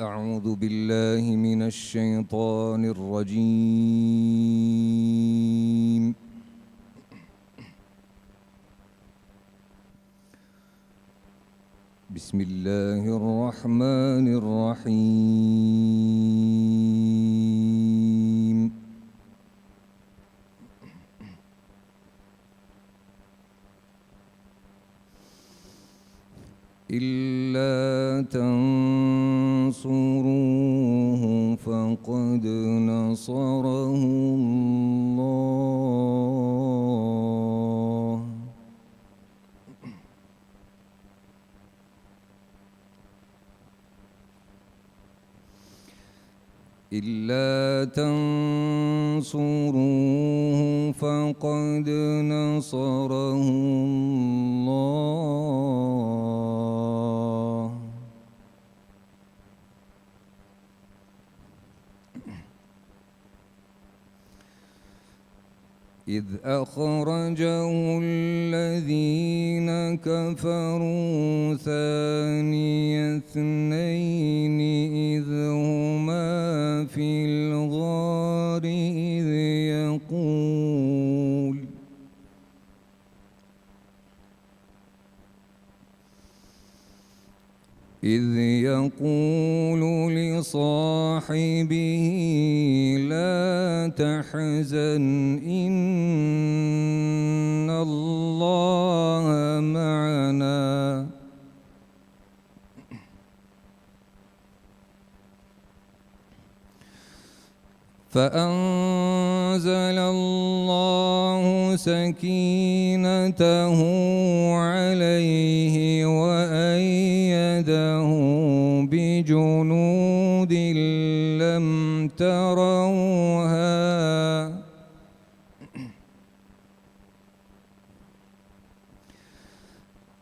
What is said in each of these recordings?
أعوذ بالله من الشيطان الرجيم. بسم الله الرحمن الرحيم. إلا تنصروه فقد نصره الله. إلا تنصروه فقد نصره الله. إذ أخرجه الذين كفروا ثاني اثنين إذ هما في الغار إذ يقول لصاحبه لا تحزن إن الله معنا فأنزل الله سكينته عليه وأيده بجنود لم تروها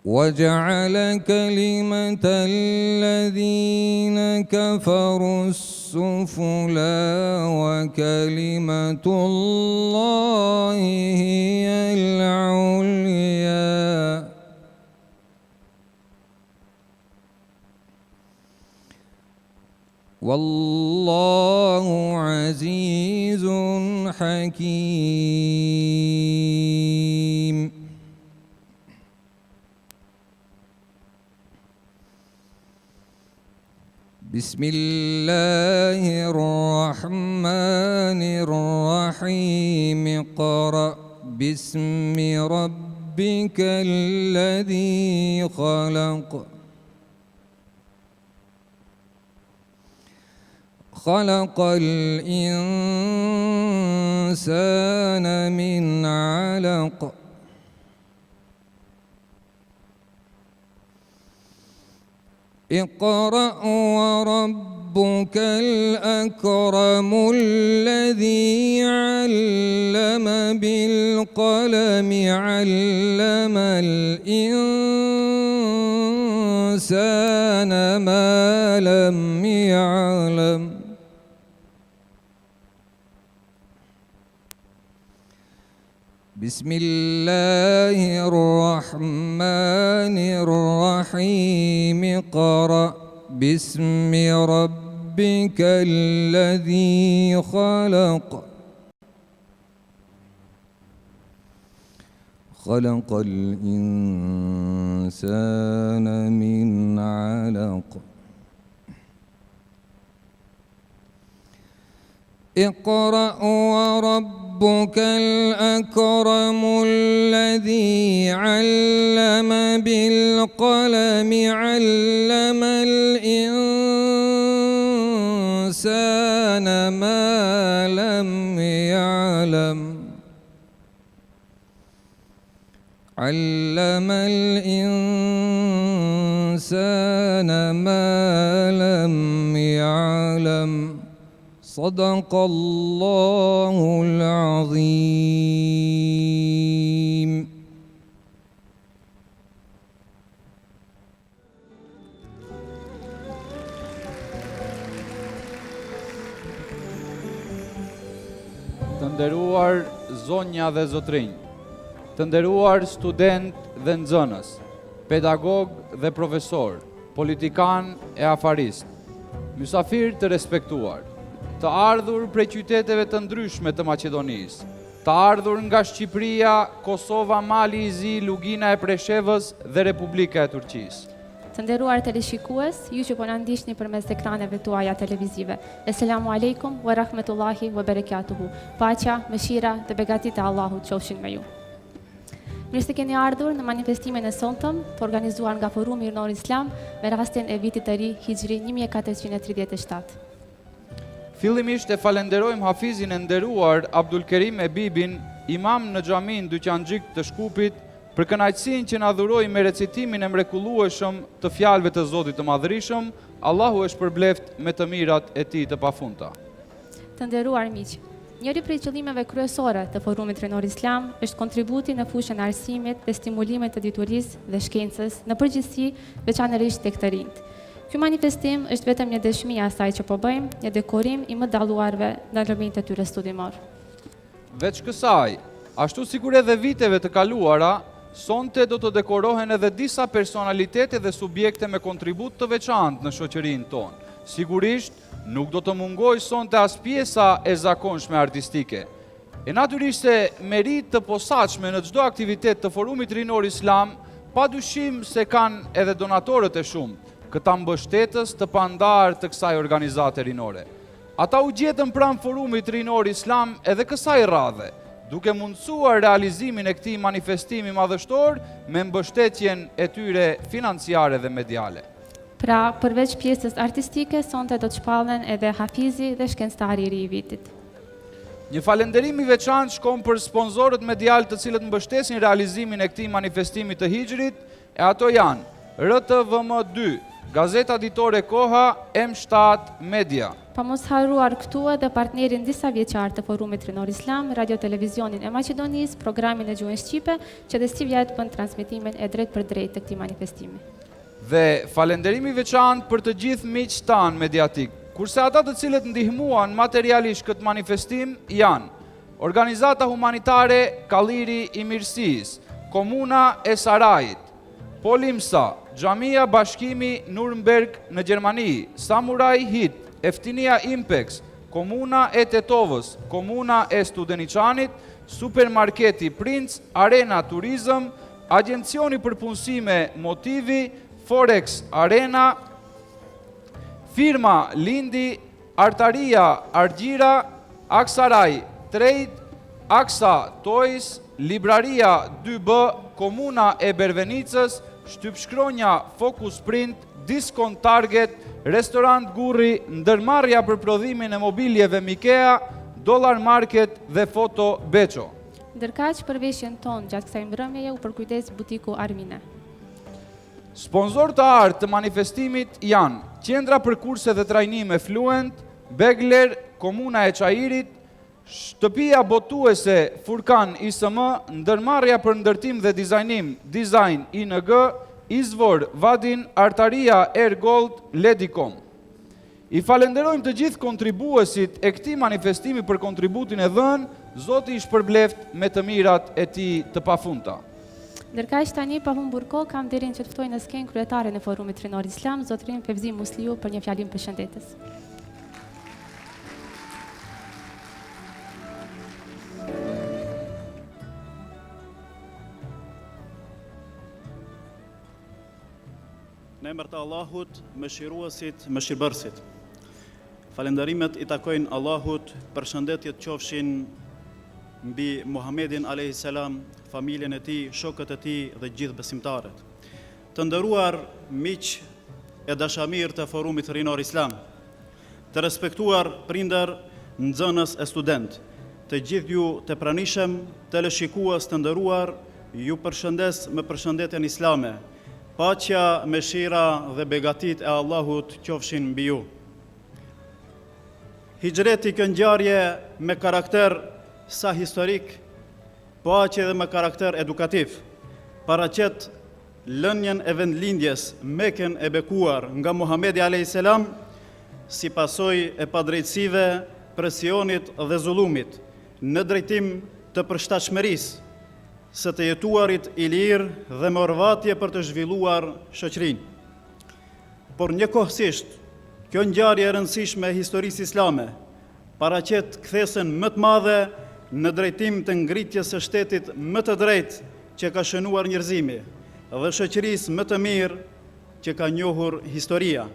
وجعل كلمة الذين كفروا السفلى وكلمة الله هي العليا والله عزيز حكيم. بسم الله الرحمن الرحيم. اقرأ باسم ربك الذي خلق خلق الإنسان من علق اقرأ وربك الأكرم الذي علم بالقلم علم الإنسان ما لم يعلم بسم الله الرحمن الرحيم. اقرأ باسم ربك الذي خلق خلق الإنسان من علق اقرأ وربك الأكرم الذي علم بالقلم علم الإنسان ما لم يعلم علم الإنسان ما لم يعلم. صدق الله العظيم. Të nderuar zonja dhe zotrinj, të nderuar student dhe nxënës, pedagog dhe profesor, politikan e afarist, mysafir të respektuar, të ardhur prej qyteteve të ndryshme të Maqedonisë, të ardhur nga Shqipëria, Kosova, Mali i Zi, Lugina e Preshevës dhe Republika e Turqisë. Të nderuar teleshikues, ju që po na ndiqni përmes ekraneve tuaja televizive. Eselamu alaikum wa rahmetullahi wa barakatuhu. Paqja, mëshira dhe begatit e Allahut qofshin me ju. Mirë se keni ardhur në manifestimin e sonshëm, të organizuar nga Forumi Urnor Islam me rastin e vitit të ri Hijri 1437. Fillimisht e falenderojmë Hafizin e nderuar Abdul Kerim Ebibin, imam në xhamin Dyqanxhik të Shkupit, për kënaqësinë që na dhuroi me recitimin e mrekullueshëm të fjalëve të Zotit të Madhërisëm. Allahu e shpërbleft me të mirat e tij të pafundta. Të nderuar miq, njëri prej qëllimeve kryesore të Forumit Rinor Islam është kontributi në fushën e arsimit dhe stimulimit të diturisë dhe shkencës, në përgjithësi veçanërisht tek të rinjt. Ky manifestim është vetëm një dëshmi e asaj që po bëjmë, një dekorim i më dalluarve ndërmjet të tyre studimor. Veç kësaj, ashtu sikur edhe viteve të kaluara, sonte do të dekorohen edhe disa personalitete dhe subjekte me kontribut të veçantë në shoqërinë tonë. Sigurisht, nuk do të mungoj sonte as pjesa e zakonshme artistike. E natyrisht se merit të posaçme në çdo aktivitet të Forumit Rinor Islam, padyshim se kanë edhe donatorët e shumë, këta mbështetës të pandar të kësaj organizate rinore. Ata u gjetën pranë Forumit Rinor Islam edhe kësaj radhe, duke mundësuar realizimin e këtij manifestimi madhështor me mbështetjen e tyre financiare dhe mediale. Pra, përveç pjesës artistike, sonte do të shpallen edhe Hafizi dhe shkencëtari i ri i vitit. Një falenderim i veçantë shkon për sponsorët medial të cilët mbështesin realizimin e këtij manifestimi të Hijrit, e ato janë RTVM2, Gazeta Ditore Koha, M7 Media. Pa mos harruar këtu edhe partnerin disa vjeçar të Forumit Rinor Islam, Radio Televizionin e Maqedonisë, programin e gjuhën shqipe, që dhe si vjet bën transmetimin e drejt për drejt të këtij manifestimi. Dhe falenderimi veçantë për të gjithë miqtë tanë mediatik, kurse ata të cilët ndihmuan materialisht këtë manifestim janë Organizata Humanitare Kalliri i Mirësisë, Komuna e Sarajit, Polimsa, Xhamia Bashkimi Nuremberg në Gjermani, Samurai Hit, Eftinia Impex, Komuna e Tetovës, Komuna e Studeniçanit, Supermarketi Princ, Arena Turizëm, Agencioni për Punësime Motivi, Forex Arena, Firma Lindi, Artaria Argjira, Aksaray Trade, Aksa Toys, Libraria 2B, Komuna e Bervenicës, Shtypshkronja Focus Print, Diskon Target, Restorant Gurri, ndërmarrja për prodhimin e mobiljeve Mikea, Dollar Market dhe Foto Beço. Ndërkaq përveshjen tonë gjatë kësaj mbrëmjeje u përkujdes butiku Armine. Sponsor të artë të manifestimit janë Qendra për kurse dhe trajnime Fluent, Begler, Komuna e Çajirit, Shtëpia botuese Furkan ISM, ndërmarrja për ndërtim dhe dizajnim Design ING, Izvor Vadin, Artaria Air Gold, Ledicom. I falenderojmë të gjithë kontribuesit e këtij manifestimi për kontributin e dhënë, Zoti i shpërbleft me të mirat e tij të pafundta. Ndërkaq tani pa humbur kohë, kam nderin që të ftoj në skenë kryetaren e Forumit Rinor Islam, zotërin Fevzi Musliu, për një fjalim përshëndetës. Në emër të Allahut, mëshiruesit, mëshirbërësit. Falenderimet i takojnë Allahut, përshëndetjet qofshin mbi Muhammedin a.s., familjen e tij, shokët e tij dhe gjithë besimtarët. Të nderuar miq e dashamir të Forumit Rinor Islam, të respektuar prindër, nxënës e student, të gjithë ju të pranishëm, teleshikues të nderuar, ju përshëndes me përshëndetjen islame. Paqja, mëshira dhe begatit e Allahut qofshin mbi ju. Hijreti kjo ngjarje me karakter sa historik, po aq edhe me karakter edukativ, paraqet lënien e vendlindjes Mekën e bekuar nga Muhamedi a.s. si pasojë e padrejtësive, presionit dhe zullumit, në drejtim të përshtatshmërisë, së të jetuarit i lirë dhe me orvatje për të zhvilluar shoqërinë. Por njëkohësisht, Kjo ngjarje e rëndësishme e historisë islame paraqet kthesën më të madhe në drejtim të ngritjes së shtetit më të drejtë që ka shënuar njerëzimi dhe shoqërisë më të mirë që ka njohur historia.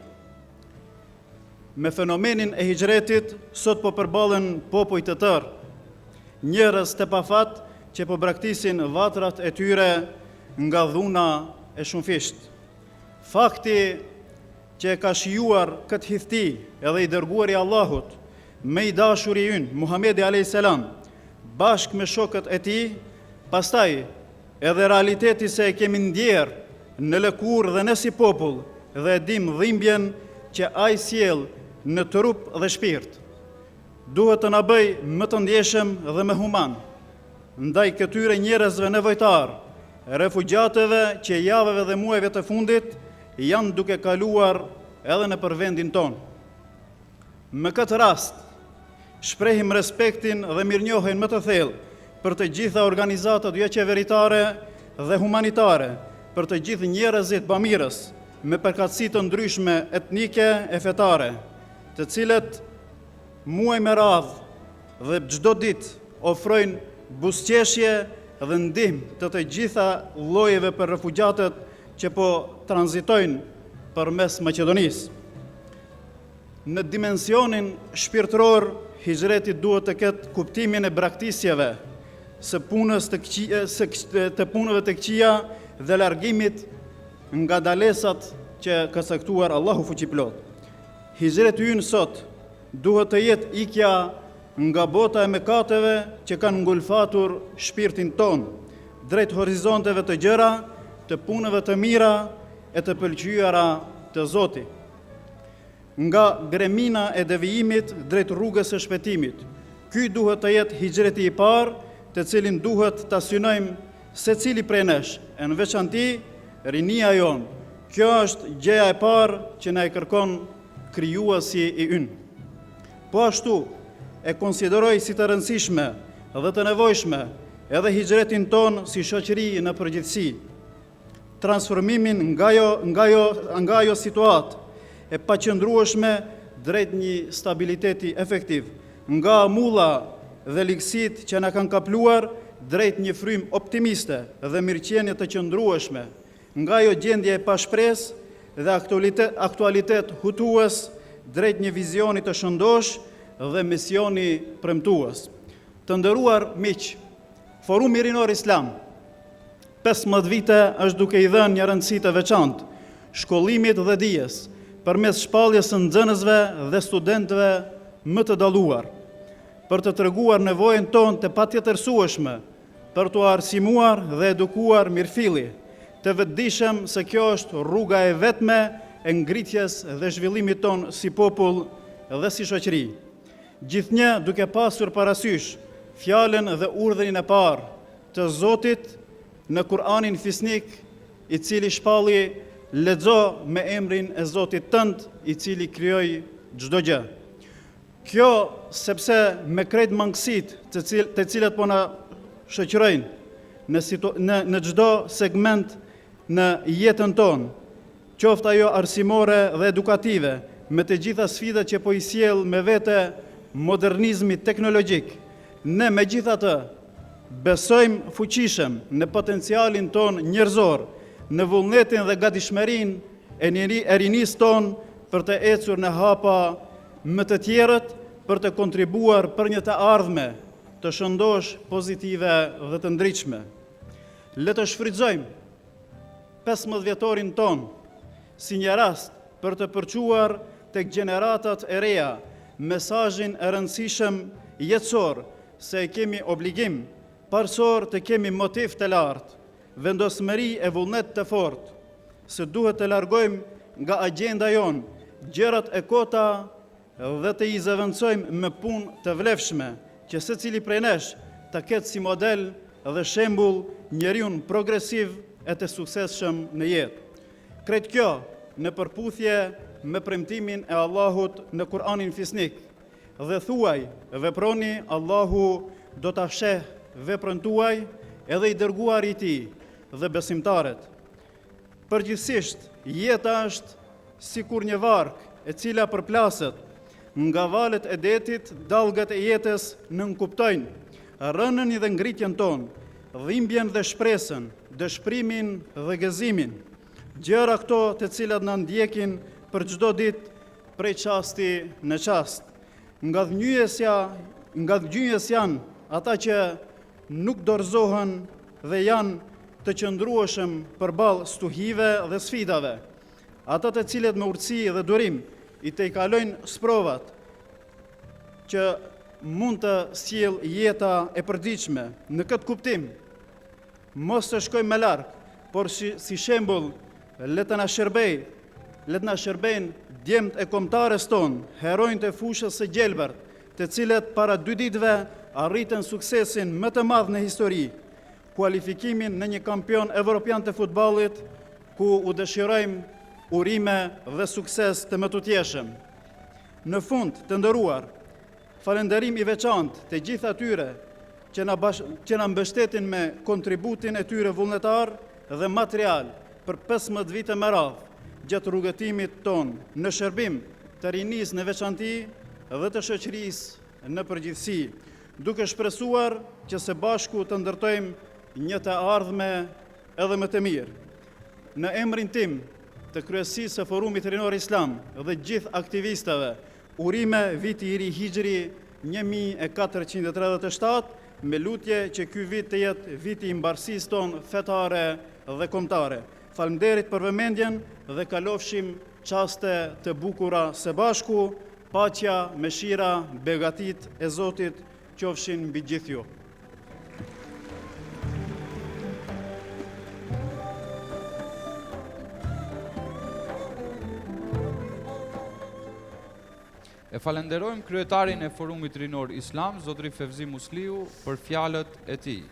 Me fenomenin e hijretit, sot po përballen popujt të tërë, njerëz të pafat që po braktisin vatrat e tyre nga dhuna e shumfisht. Fakti që e ka shijuar këtë hidhti edhe i dërguari i Allahut me i dashuri ynë, Muhamedi a.s. bashkë me shokët e tij, pastaj edhe realiteti se e kemi ndjerë në lëkurë dhe në si popull dhe e dim dhimbjen që ai sjell në trup dhe shpirt. Duhet të na bëj më të ndjeshëm dhe më human ndaj këtyre njerëzve nevojtar, refugjatëve që javëve dhe muajve të fundit janë duke kaluar edhe në përvendin tonë. Në këtë rast, shprehim respektin dhe mirënjohjen më të thellë për të gjitha organizatat jo qeveritare dhe humanitare, për të gjithë njerëzit bamirës me përkatësi të ndryshme etnike e fetare, të cilët muaj me radhë dhe çdo ditë ofrojnë buzëqeshje dhe ndihmë të gjitha llojeve për refugjatët që po tranzitojnë përmes Maqedonisë. Në dimensionin shpirtëror, hijreti duhet të ketë kuptimin e braktisjeve, së punëve të këqija dhe largimit nga dalesat që ka caktuar Allahu fuqiplot. Hijreti ynë sot duhet të jetë ikja nga bota e mëkateve që kanë ngulfatur shpirtin ton, drejt horizonteve të gjëra, të punëve të mira e të pëlqyera të Zotit. Nga gremina e devijimit drejt rrugës së shpëtimit. Ky duhet të jetë hijreti i parë, të cilin duhet ta synojmë secili prej nesh, e në veçanti rinia jon. Kjo është gjëja e parë që na e kërkon krijuesi i ynë. Po ashtu e konsideroj si të rëndësishme dhe të nevojshme edhe hijretin ton si shoqëri në përgjithësi. Transformimin nga ajo situatë e paqëndrueshme drejt një stabiliteti efektiv, nga mulla dhe ligësit që na kanë kapluar drejt një frym optimiste dhe mirëqenie të qëndrueshme, nga ajo gjendje e pashpresë dhe aktualitet hutues drejt një vizioni të shëndosh dhe misioni premtues. Të nderuar miq, Forumi Rinor Islam 15 vite është duke i dhënë një rëndësi të veçantë shkollimit dhe dijes përmes shpalljes së nxënësve dhe studentëve më të dalluar, për të treguar nevojën tonë të patjetërsueshme për të arsimuar dhe edukuar mirëfilli, të vetëdijshëm se kjo është rruga e vetme e ngritjes dhe zhvillimit tonë si popull dhe si shoqëri. Gjithnjë duke pasur parasysh fjalën dhe urdhrin e parë të Zotit në Kur'anin fisnik, i cili shpalli: lexo me emrin e Zotit tënd, i cili krijoi çdo gjë. Kjo sepse me krejt mangësitë të cilat po na shoqërojnë në çdo segment në jetën tonë, qoftë ajo arsimore dhe edukative, me të gjitha sfidat që po i sjell me vete modernizmi teknologjik, ne megjithatë besojmë fuqishëm në potencialin ton njerëzor, në vullnetin dhe gatishmërinë e rinisë ton për të ecur në hapa më të tjerët, për të kontribuar për një të ardhme të shëndosh, pozitive dhe të ndritshme. Le të shfrytëzojmë 15 vjetorin ton si një rast për të përquar tek gjeneratat e reja mesazhin e rëndësishëm jetësor se e kemi obligim parsor të kemi motiv të lartë, vendosmëri e vullnet të fortë, se duhet të largojmë nga agenda jonë gjërat e kota dhe të i zëvendësojmë me punë të vlefshme, që secili prej nesh të ketë si model dhe shembull njeriun progresiv e të suksesshëm në jetë. Krejt kjo në përputhje me premtimin e Allahut në Kur'anin fisnik, dhe thuaj, veproni, Allahu do ta sheh veprën tuaj, edhe i dërguar i tij dhe besimtarët. Përgjithsisht, jeta është sikur një varg e cila përplaset nga valet e detit, dallgat e jetës nënkuptojnë rënën dhe ngritjen tonë, dhimbjen dhe shpresën, dëshprimin dhe gëzimin, gjëra këto të cilat na ndjekin për çdo ditë prej qasti në qast. Nga dhënjyes janë ata që nuk dorëzohen dhe janë të qëndrueshëm përballë stuhive dhe sfidave, ata të cilët me urtësi dhe durim i tejkalojnë sprovat që mund të sjell jeta e përditshme. Në këtë kuptim, mos të shkojmë më larg, por si shembull le të na shërbejnë djemt e kombëtares tonë, heronjtë e fushës së Gjelbert, të cilët para 2 ditëve arritën suksesin më të madh në histori, kualifikimin në një kampion evropian të futbollit, ku u dëshirojmë urime dhe sukses të mëtutjeshëm. Në fund, të nderuar, falënderim i veçantë të gjithë atyre që na mbështetin me kontributin e tyre vullnetar dhe material për 15 vite me radhë gjatë rrugëtimit tonë në shërbim të rinisë në veçanti dhe të shoqërisë në përgjithësi, duke shpresuar që së bashku të ndërtojmë një të ardhme edhe më të mirë. Në emrin tim, të kryesisë së Forumit Rinor Islam dhe gjithë aktivistëve, urime viti i ri Hijri 1437, me lutje që ky vit të jetë viti i mbarësisë tonë fetare dhe kombëtare. Faleminderit për vëmendjen dhe kalofshim çaste të bukura së bashku. Paqja, mëshira, begatit e Zotit qofshin mbi gjithë ju. E falenderojmë kryetarin e Forumit Rinor Islam, Zotri Fevzi Musliu, për fjalët e tij.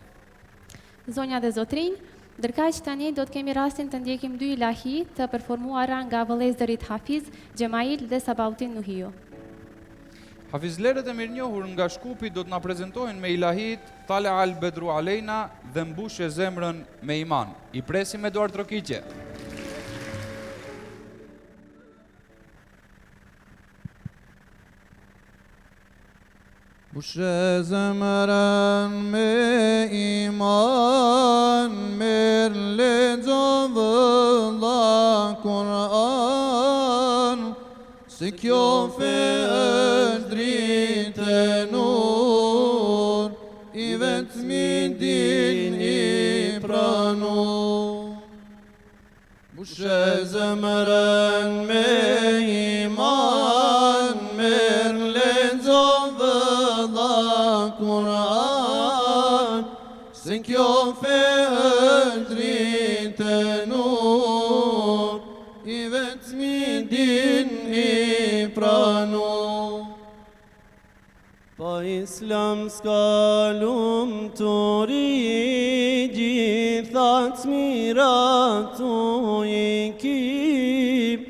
Zonja dhe zotrinj, ndërkaq tani do të kemi rastin të ndjekim 2 ilahi të performuara nga vëllezërit Hafiz, Gjemail dhe Sabautin Nuhiu. Hafizlerët e mirënjohur nga Shkupi do të na prezantojnë me ilahit Tale al Bedru Alejna dhe Mbushje zemrën me iman. I presim me duar trokiqe. Mbushje zemrën me iman, mirë lexo vëlla Kur'an, se kjo fe është dritë e nur, i vetmi din i pranur. Mbushje zemrën me iman, mirë lexo Kur'an, se kjo fe është dritë e nur, i vetmi din i pranur. Pa Islam s'ka lumturi, gjithat mirat u i kip,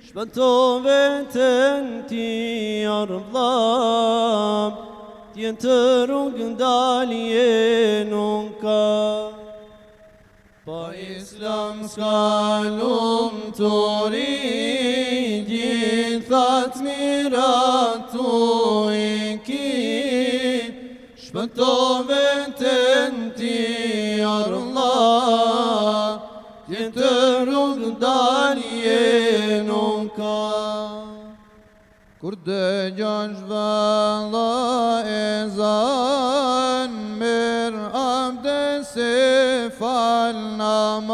shpëto vetën ti ardham, tjetë rrugë dalje nuk ka. Pa Islam s'ka lumturi, gjithat mirat u i kip, shpëto vetën ti Allah, tjetë rrugë dalje nuk ka. Kur dëgjosh valla ezan, merr abdes e fal namaz,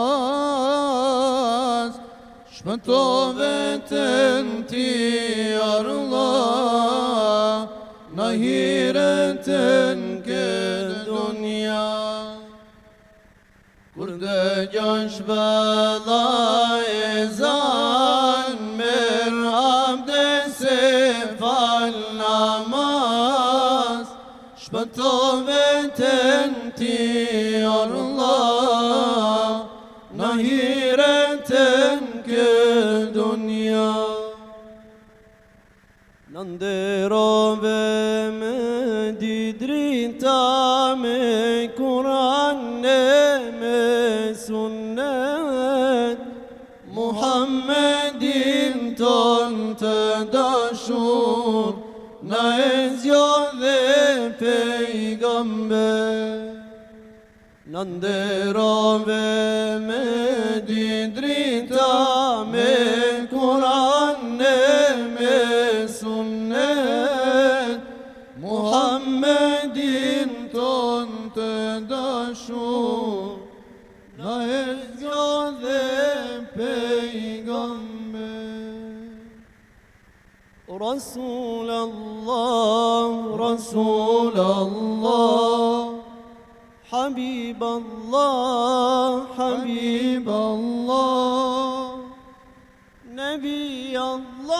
shpëto vetën ti Allah, në hiretën këtë dunja. Kur dëgjosh valla ezan, merr abdes e fal namaz, shpëto vetën ti Allah, në hiretën këtë dunja. Në nderove me di drita, me Kur'an e me sunnet, Muhammedin ton të dashur, na e zgjodhe pejgamber. Në nderove me dy drita, me Kur'an e me sunnet, Muhammedin ton të dashur, na e zgjodhe pejgamber. Rasulallah, Rasulallah, حبيب الله حبيب الله نبي الله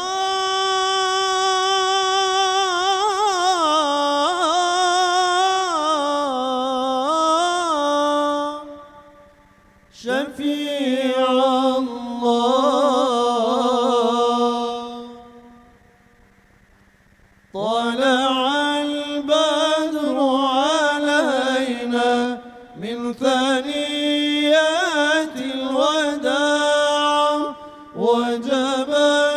شفيع الله طلع البدر علينا من ثنيات الوداع وجب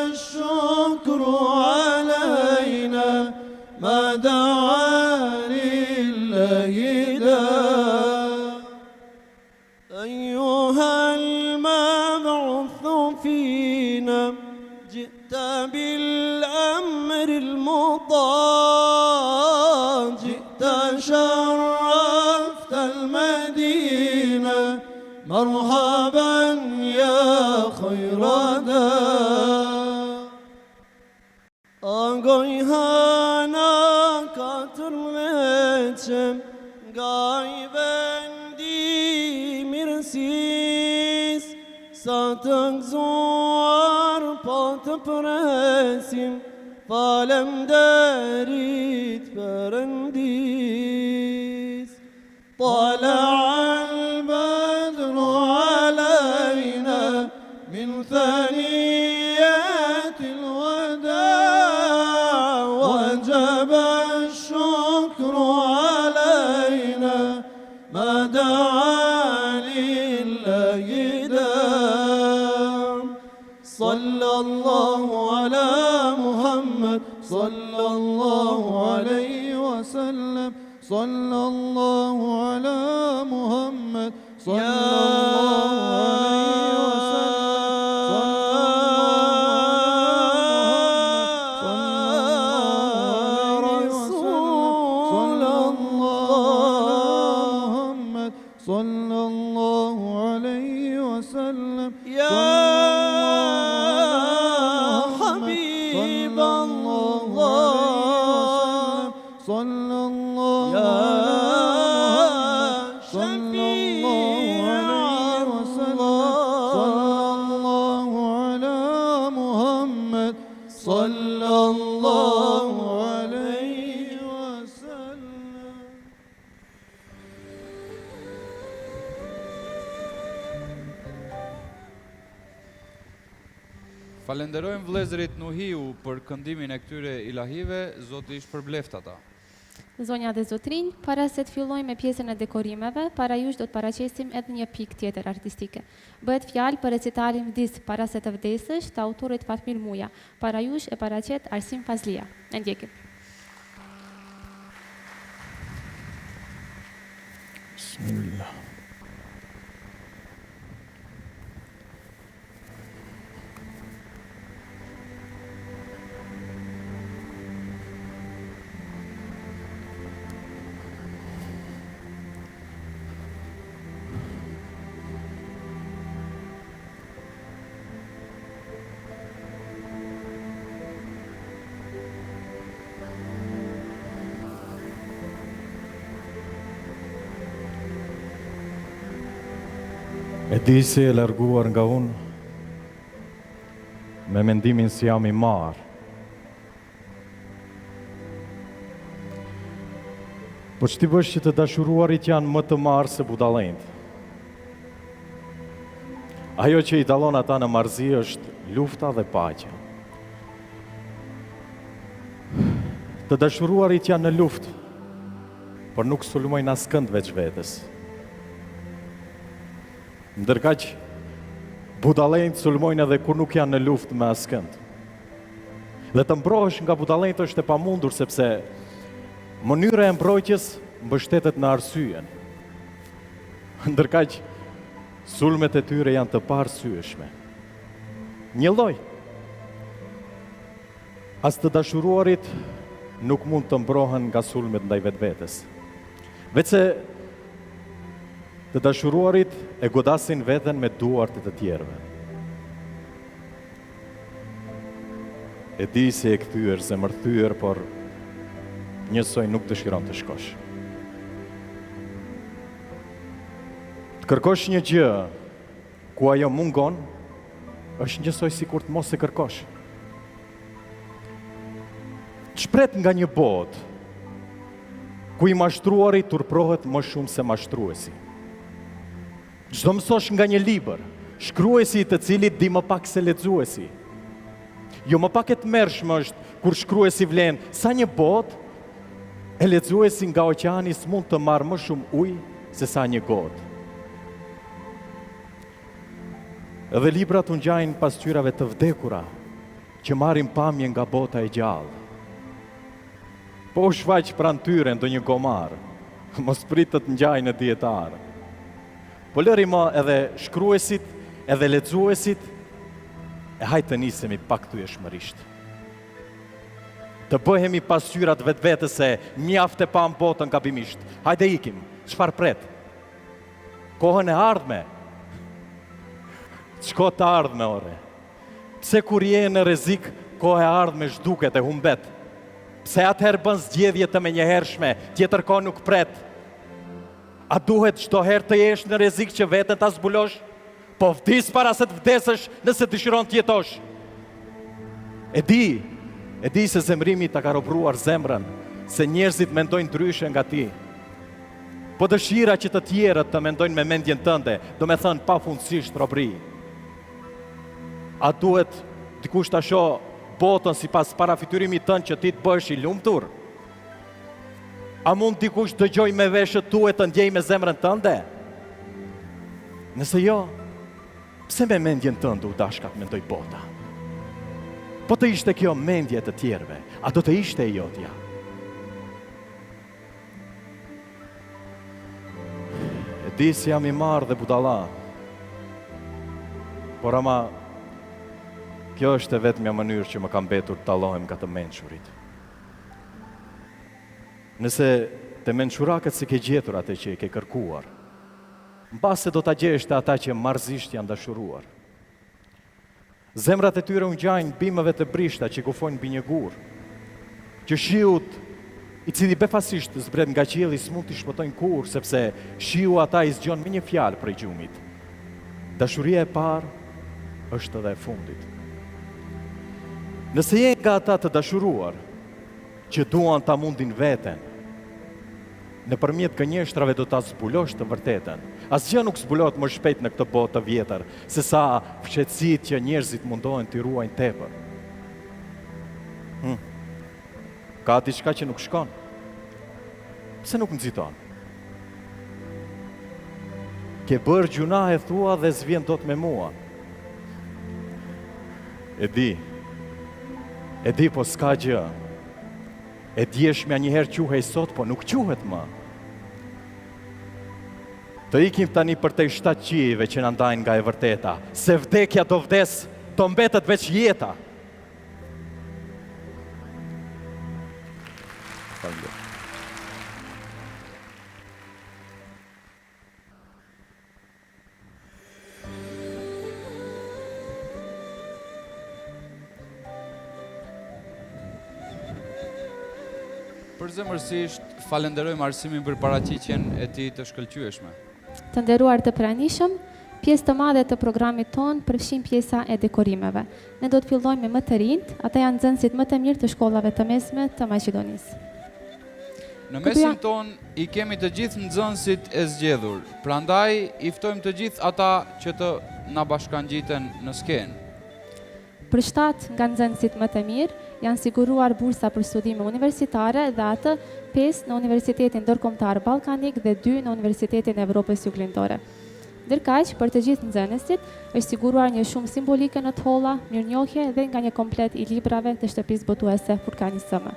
الشكر علينا ما دعا لله داع أيها المبعوث فينا جئت بالأمر المطاع جئت شرفت المدينة مرحبا يا خير داع أغوي هانا كاترمتشم غايبن دي مرسيس ساتك زوار باتبرسيم فالم داريت فرنديس طلع البدر علينا من ثنيات الوداع وجب الشكر علينا ما دعا لله داع صلى الله على محمد صلى الله عليه وسلم صلى الله على محمد صلى الله عليه وسلم صلى الله عليه وسلم يا حبيب الله صلى الله صلى الله عليه وسلم. Falenderojmë vëllezërit Nuhiu për këndimin e këtyre ilahive, Zoti ish përbleft ata. Zonja dhe zotrinj, para se të fillojmë me pjesën e dekorimeve, para jush do të paraqesim edhe një pikë tjetër artistike. Bëhet fjalë për recitalin Vdis para se të vdesësh të autorit Fatmir Muja. Para jush e paraqet Arsim Fazlia. E ndjekim. Bismillah. E di se e larguar nga unë, me mendimin se jam I marë. Po që ti bësh që të dashuruarit janë më të marë se budallënjt. Ajo që I dallon ata në marrëzi është lufta dhe paqja. Të dashuruarit janë në luftë, por nuk sulmojnë askënd veç vetes. Ndërkaq budallënjt sulmojnë edhe kur nuk janë në luftë me askënd. Dhe të mbrohesh nga budallënit është e pamundur sepse mënyra e mbrojtjes mbështetet në arsyeën. Ndërkaq sulmet e tyre janë të paarsyeshme. Një lloj. As të dashuruarit nuk mund të mbrohen nga sulmet ndaj vetvetes. Veçse të dashuruarit e godasin veten me duart e të tjerëve. E di se e kthyer, zemërthyer, por njësoj nuk dëshiron të shkosh. Të kërkosh një gjë ku ajo mungon, është njësoj si kur të mos e kërkosh. Shpret nga një botë ku i mashtruari turprohet më shumë se mashtruesi. Çdo mësosh nga një libër, shkruesi i të cilit di më pak se lexuesi. Jo më pak e tmerrshme është kur shkruesi vlen sa një botë e lexuesi nga oqeani s'mund të marrë më shumë ujë se sa një gotë. Edhe librat u ngjajnë pasqyrave të vdekura që marrin pamje nga bota e gjallë. Po u shfaq pranë tyre ndonjë gomar, mos prit të ngjajnë në dietar. Po lëri më edhe shkruesit, edhe lexuesit, e hajtë të nisemi pak thyeshmërisht. Të bëhemi pasqyrat vetvetes se mjaft e pam botën gabimisht. Hajde ikim, çfarë pret? Kohën e ardhme. Shko të ardhme, ore. Pse kur je në rrezik, kohë e ardhme zhduket e humbet. Pse atëherë bën zgjedhje të menjëhershme, tjetër kohë nuk pret. A duhet çdo herë të jesh në rrezik që veten ta zbulosh? Po vdis para se të vdesësh nëse dëshiron të jetosh. E di se zemrimi ta ka robruar zemrën, se njerëzit mendojnë ndryshe nga ti. Po dëshira që të tjerët të mendojnë me mendjen tënde, do me thënë pafundësisht robri. A duhet dikush ta shoh botën sipas parafytyrimit tënd që ti të bëhesh i lumtur? A mund dikush dëgjoj me veshët tuaj të ndjej me zemrën tënde? Nëse jo, pse me mendjen tënde u dashka të mendoj bota? Po të ishte kjo mendje të tjerëve, a do të ishte e jotja? E di si jam i marrë dhe budalla, por ama kjo është e vetmja mënyrë që më kam betur të tallohem nga të mençurit. Nëse të mençurakët si ke gjetur atë që e ke kërkuar, mbase do ta gjesh të ata që marrëzisht janë dashuruar. Zemrat e tyre u ngjajnë bimëve të brishta që kufojnë mbi një gur, që shiut i cili befasisht zbret nga qielli s'mund t'i shpëtojnë kur, sepse shiu ata i zgjon me një fjalë prej gjumit. Dashuria e parë është edhe e fundit. Nëse je nga ata të dashuruar, që duan ta mundin veten, nëpërmjet gënjeshtrave do ta zbulosh të vërtetën. Asgjë nuk zbulohet më shpejt në këtë botë të vjetër, se sa fshehtësitë që njerëzit mundohen t'i ruajnë tepër. Ka diçka që nuk shkon. Pse nuk nxiton? Ke bërë gjuna e thua dhe s'vjen dot me mua. E di, po s'ka gjë. E djeshmja njëherë quhej sot, po nuk quhet më. Të ikim tani për te 7 qiejve që na ndajnë nga e vërteta, se vdekja do vdes, do mbetet veç jeta. Përzemërsisht falenderojmë Arsimin për paraqitjen e tij të shkëlqyeshme. Të nderuar të pranishëm, pjesë të madhe të programit ton përfshin pjesa e dekorimeve. Ne do të fillojmë me më të rinjt, ata janë nxënësit më të mirë të shkollave të mesme të Maqedonisë. Në mesin ton i kemi të gjithë nxënësit e zgjedhur, prandaj i ftojmë të gjithë ata që të na bashkangjiten në skenë. Për 7 nga nxënësit më të mirë janë siguruar bursa për studime universitare dhe atë 5 në Universitetin Ndërkombëtar Ballkanik dhe 2 në Universitetin e Evropës Juglindore. Ndërkaq, për të gjithë nxënësit, është siguruar një shumë simbolike në të holla, mirënjohje dhe nga një komplet i librave të shtëpisë botuese Furkani SM.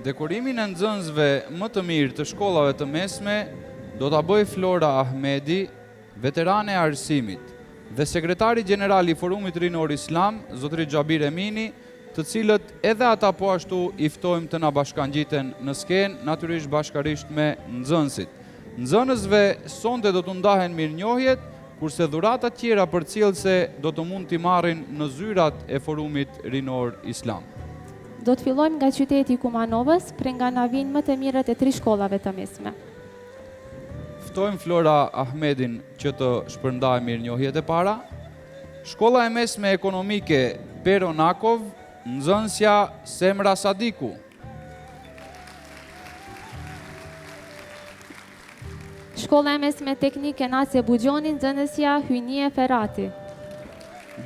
Dekorimin e nxënësve më të mirë të shkollave të mesme do ta bëjë Flora Ahmedi, veterane e arsimit, dhe sekretari gjeneral i Forumit Rinor Islam, zotri Xhabir Emini, të cilët edhe ata po ashtu i ftojmë të na bashkangjiten në skenë, natyrisht bashkarisht me nxënësit. Nxënësve sonte do të ndahen mirënjohjet, kurse dhuratat tjera përcjellëse do të mund t'i marrin në zyrat e Forumit Rinor Islam. Do të fillojmë nga qyteti i Kumanovës, prej nga na vinë më të mirët e 3 shkollave të mesme. Ftojmë Flora Ahmedin që të shpërndajë mirënjohjet e para. Shkolla e mesme ekonomike Pero Nakov, nxënësja Semra Sadiku. Shkolla e mesme teknike Nace Buxhoni, nxënësja Hynie Ferrati.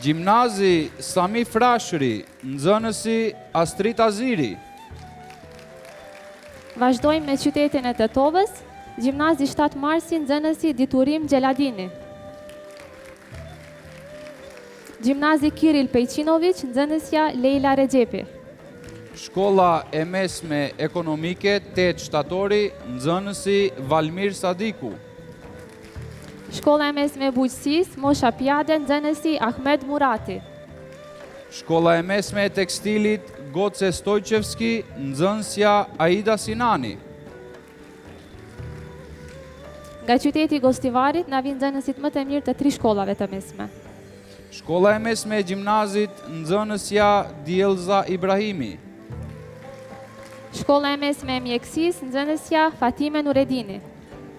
Gjimnazi Sami Frashëri, nxënësi Astrit Aziri. Vazhdojmë me qytetin e Tetovës, Gjimnazi 7 Marsi, nxënësi Diturim Gjeladini. Gjimnazi Kiril Pejqinović, nxënësja Leila Rexhepi. Shkolla e mesme ekonomike 8 Shtatori, nxënësi Valmir Sadiku. Shkolla e mesme e bujqësisë Mosha Pjade, nxënësi Ahmed Murati. Shkolla e mesme e tekstilit Goce Stojqevski, nxënësja Aida Sinani. Nga qyteti i Gostivarit na vinë nxënësit më të mirë të 3 shkollave të mesme. Shkolla e mesme e gjimnazit, nxënësja Dielza Ibrahimi. Shkolla e mesme e mjekësisë, nxënësja Fatime Nuredini.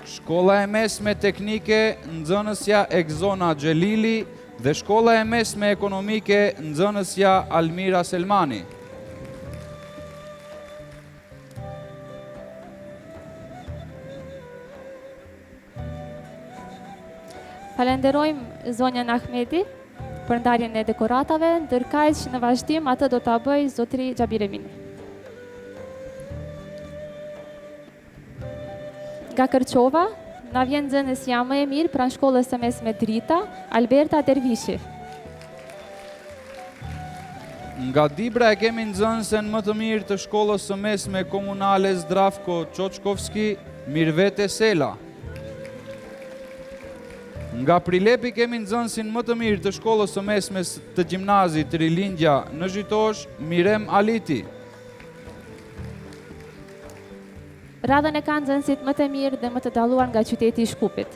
Shkolla e mesme teknike, nxënësja Egzona Xhelili dhe shkolla e mesme ekonomike, nxënësja Almira Selmani. Falenderojmë zonjën Ahmedi për ndarjen e dekoratave, ndërkaq në vazhdim atë do ta bëj zotri Xhabir Emini. Nga Kërçova, na vjen nxënësja më e mirë pranë shkollës së mesme Drita, Alberta Dervishi. Nga Dibra e kemi nxënësen më të mirë të shkollës së mesme komunale Zdravko Çoçkovski, Mirvete Sela. Nga Prilepi kemi nxënësin më të mirë të shkollës së mesme të gjimnazit Rilindja në Zhytosh, Mirem Aliti. Radhën e kanë nxënësit më të mirë dhe më të dalluar nga qyteti i Shkupit.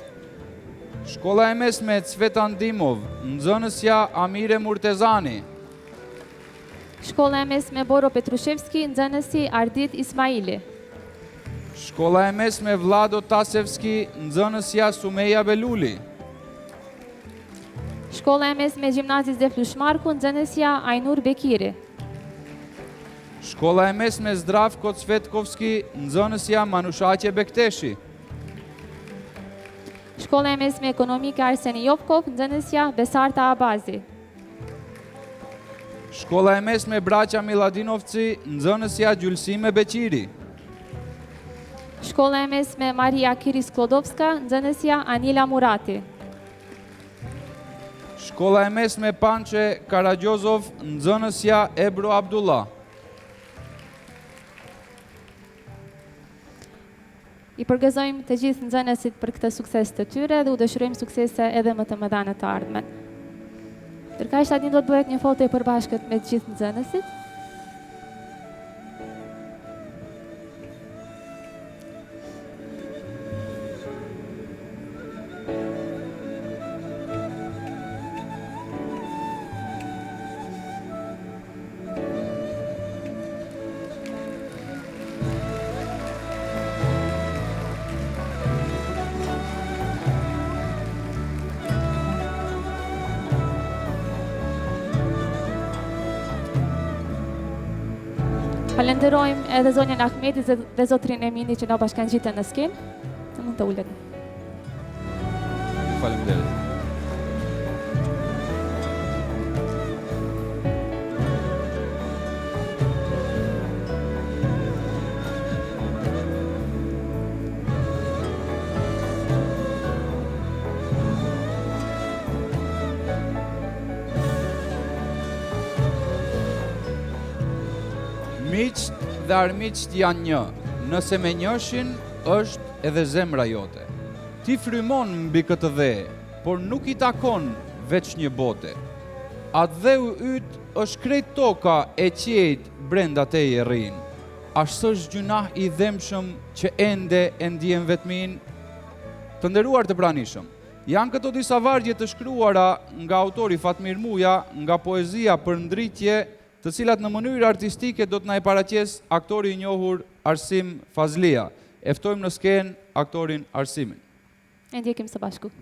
Shkolla e mesme Cvetan Dimov, nxënësja Amire Murtezani. Shkolla e mesme Boro Petrushevski, nxënësi Ardit Ismaili. Shkolla e mesme Vlado Tasevski, nxënësja Sumeja Beluli. Shkolla e mesme Gjimnazis dhe Flushmarku, nxënësja Ajnur Bekiri. Shkolla e mesme Zdravko Cvetkovski, nxënësja Manushaqe Bekteshi. Shkolla e mesme ekonomike Arseni Jopkov, nxënësja Besarta Abazi. Shkolla e mesme Braqa Miladinovci, nxënësja Gjulsime Beqiri. Shkolla e mesme Maria Kiri Sklodovska, nxënësja Anila Murati. Shkolla e mesme Pançe Karagjozov, nxënësja Ebru Abdullah. I përgëzojmë të gjithë nxënësit për këtë sukses të tyre dhe u dëshirojmë suksese edhe më të mëdha në të ardhmen. Ndërkaq tani do të bëhet një foto e përbashkët me të gjithë nxënësit. Falenderojmë edhe zonjën Ahmedi dhe zotrin Emini që na bashkangjitën në skenë. Mund të uleni. Faleminderit. dhe armiqt janë një, nëse me njëshin është edhe zemra jote. Ti frymon mbi këtë dhe, por nuk i takon veç një bote. Atë dheu yt është krejt toka e qejt brenda teje rrin. Ashtë është gjunah i dhemshëm që ende e ndjen vetmin. Të nderuar të pranishëm, janë këto disa vargje të shkruara nga autori Fatmir Muja, nga poezia për ndritje, të cilat në mënyrë artistike do të na e paraqes aktori i njohur Arsim Fazlia. E ftojmë në skenë aktorin Arsimin. E ndjekim së bashku.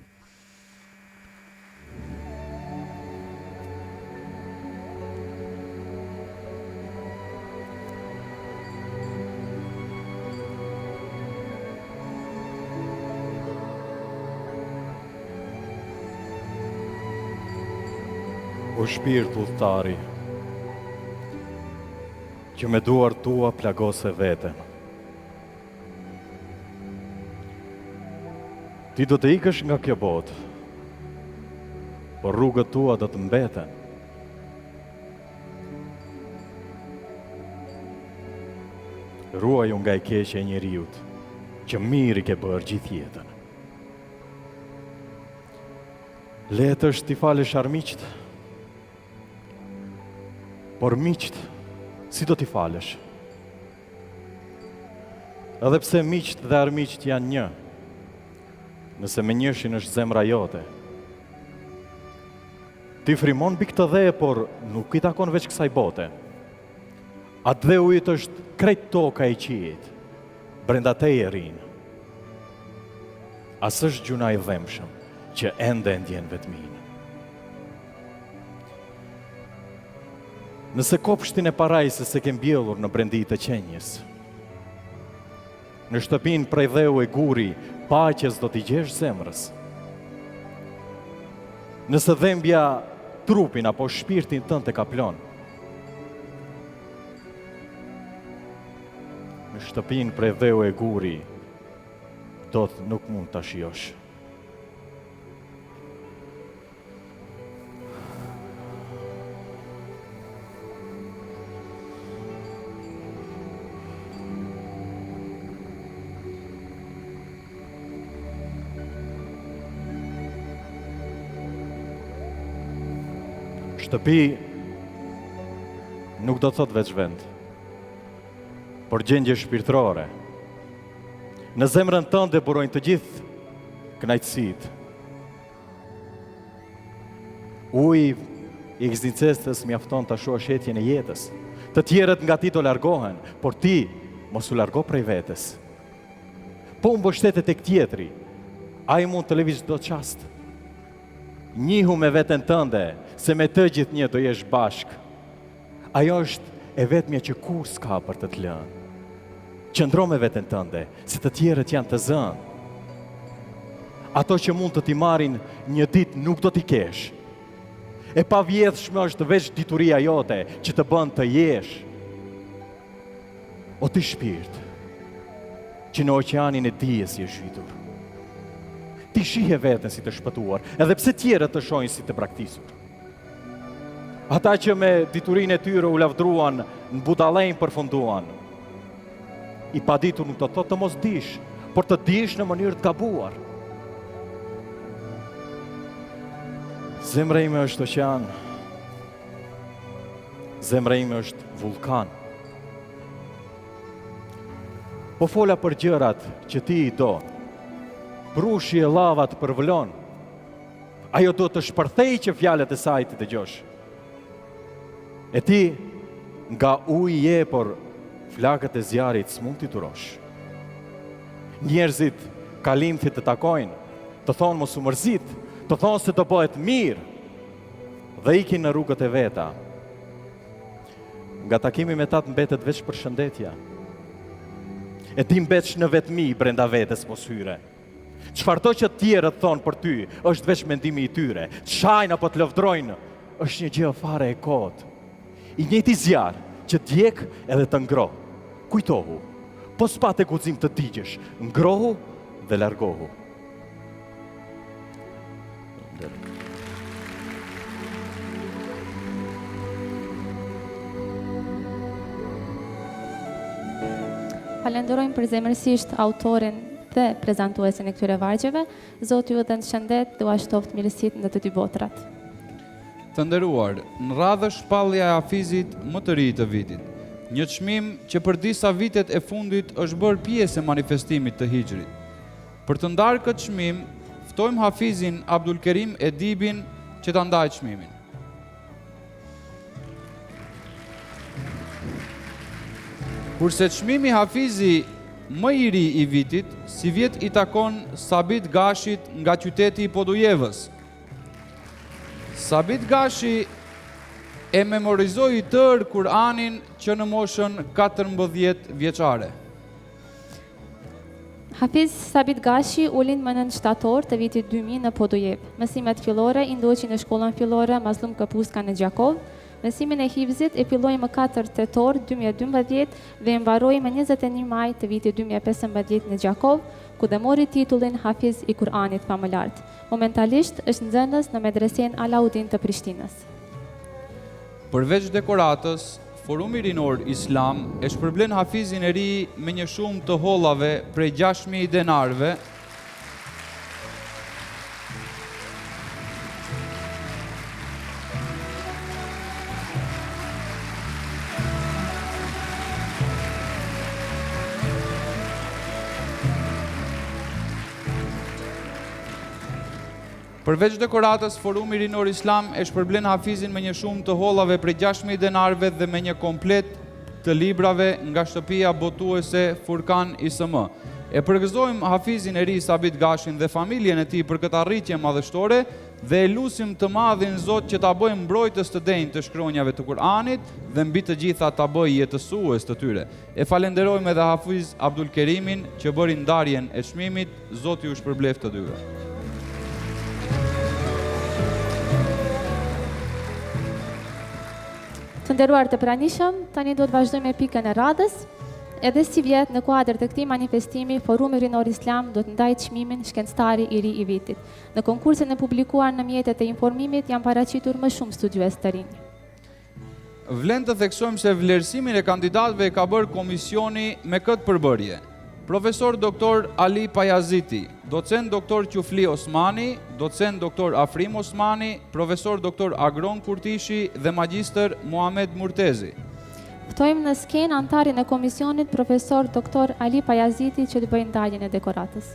O shpirt udhëtari, që me duar tua plagose veten. Ti do të ikësh nga kjo botë, por rrugët tua do të mbeten. Ruaju nga e keqja e njeriut, që mirë i ke bërë gjithë jetën. Letë është t'i falesh armiqt, por miqt, si do t'i falesh? Edhe pse miqt dhe armiqt janë një, nëse me njëshin është zemra jote. Ti frymon mbi këtë dhe, por nuk i takon veç kësaj bote. Atë dhe ujt është krejt toka i qiejt, brenda teje rinë. As është gjuna i dhemshëm, që ende ndjen vetmin. Nëse kopshtin e parajse se ke mbjellur në brendi të qenjes, në shtëpin prej dheu e guri, paqes do t'i gjesh zemrës. Nëse dhembja trupin apo shpirtin tënd të kaplon, në shtëpin prej dheu e guri, do të nuk mund t'a shijosh. Shtëpi nuk do të thot veç vend, por gjendje shpirtërore. Në zemrën tënde burojnë të gjithë kënaqësitë. Uji i ekzistencës mjafton ta shohësh hetjen e jetës. Të tjerët nga ti do largohen, por ti mos u largo prej vetes. Po u mbështetet tek tjetri, ai mund të lëviz çdo çast. Njihu me veten tënde, se me të gjithë një do jesh bashk. Ajo është e vetmja që kur s'ka për të lënë. Qëndro me veten tënde, se të tjerët janë të zënë. Ato që mund të t'i marrin një ditë nuk do t'i kesh. E pa vjedhshme është veç dituria jote që të bën të jesh. O ti shpirt, që në oqeanin e dijes je zhytur. Ti shihe veten si të shpëtuar, edhe pse tjerët të shohin si të braktisur. Ata që me diturinë e tyre u lavdruan, në budallëjnë përfunduan. I paditur nuk do të thotë të mos dish, por të dish në mënyrë të gabuar. Zemra ime është oqean. Zemra ime është vulkan. Po fola për gjërat që ti i do. Brushi e lava të përvëllon. Ajo do të shpërthej që fjalët e saj të dëgjosh. E ti nga uji je, por flakët e zjarit s'mund t'i turosh. Njerëzit kalimthit të takojnë, të thonë mos u mërzit, të thonë se të bëhet mirë, dhe ikin në rrugët e veta. Nga takimi me ta të mbetet veç për shëndetja. E ti mbetesh në vetmi brenda vetes mos hyre. Çfarëdo që tjerët thonë për ty, është veç mendimi i tyre. Çajnë apo të lëvdrojnë, është një gjë fare e kot. I njëjti zjarr që djeg edhe të ngroh. Kujtohu, po s'pate guxim të digjesh, ngrohu dhe largohu. Falenderojmë përzemërsisht autorin dhe prezantuesin e këtyre vargjeve. Zoti ju dhënë shëndet dhe u ashtoft mirësitë në të dy botrat. Të nderuar, në radhë shpallja e Hafizit më të ri të vitit. Një çmim që për disa vitet e fundit është bërë pjesë e manifestimit të Hijrit. Për të ndarë këtë çmim, ftojmë Hafizin Abdul Kerim Edibin që ta ndajë çmimin. Kurse çmimi Hafizi më i ri i vitit, si vjet i takon Sabit Gashit nga qyteti i Podujevës. Sabit Gashi e memorizoi tërë Kur'anin që në moshën 14 vjeçare. Hafiz Sabit Gashi u lind më 9 shtator të vitit 2000 në Podujev. Mësimet fillore i ndoqi në shkollën fillore Mazlum Kapuska në Gjakov. Mësimin e hifzit e filloi më 4 tetor 2012 dhe e mbaroi më 21 maj të vitit 2015 në Gjakov, ku dhe mori titullin Hafiz i Kur'anit famëlart. Momentalisht është nxënës në medresen Alaudin të Prishtinës. Përveç dekoratës, Forumi Rinor Islam e shpërblen Hafizin e ri me një shumë të hollave prej 6.000 denarve, Përveç dekoratës, Forumi Rinor Islam e shpërblen Hafizin me një shumë të hollave prej 6.000 denarve dhe me një komplet të librave nga shtëpia botuese Furkan ISM. E përgëzojmë Hafizin e ri Sabit Gashin dhe familjen e tij për këtë arritje madhështore dhe e lusim të madhin Zot që ta bëjmë mbrojtës të denjë të shkronjave të Kur'anit dhe mbi të gjitha ta bëjë jetësues të tyre. E falenderojmë edhe Hafiz Abdul Kerimin që bëri ndarjen e çmimit. Zoti ju shpërbleft të dyve. Të nderuar të pranishëm, tani do të vazhdojmë me pikën e radhës. Edhe si vjet në kuadër të këtij manifestimi, Forumi Rinor Islam do të ndajë çmimin shkencëtari i ri i vitit. Në konkursin e publikuar në mjetet e informimit janë paraqitur më shumë studiues të rinj. Vlen të theksojmë se vlerësimin e kandidatëve e ka bërë komisioni me këtë përbërje. Profesor Dr. Ali Pajaziti, docent Dr. Qufli Osmani, docent Dr. Afrim Osmani, profesor Dr. Agron Kurtishi dhe magjister Muhamet Murtezi. Ftojmë në skenë antarin e komisionit, profesor Dr. Ali Pajaziti, që të bëjë ndaljen e dekoratës.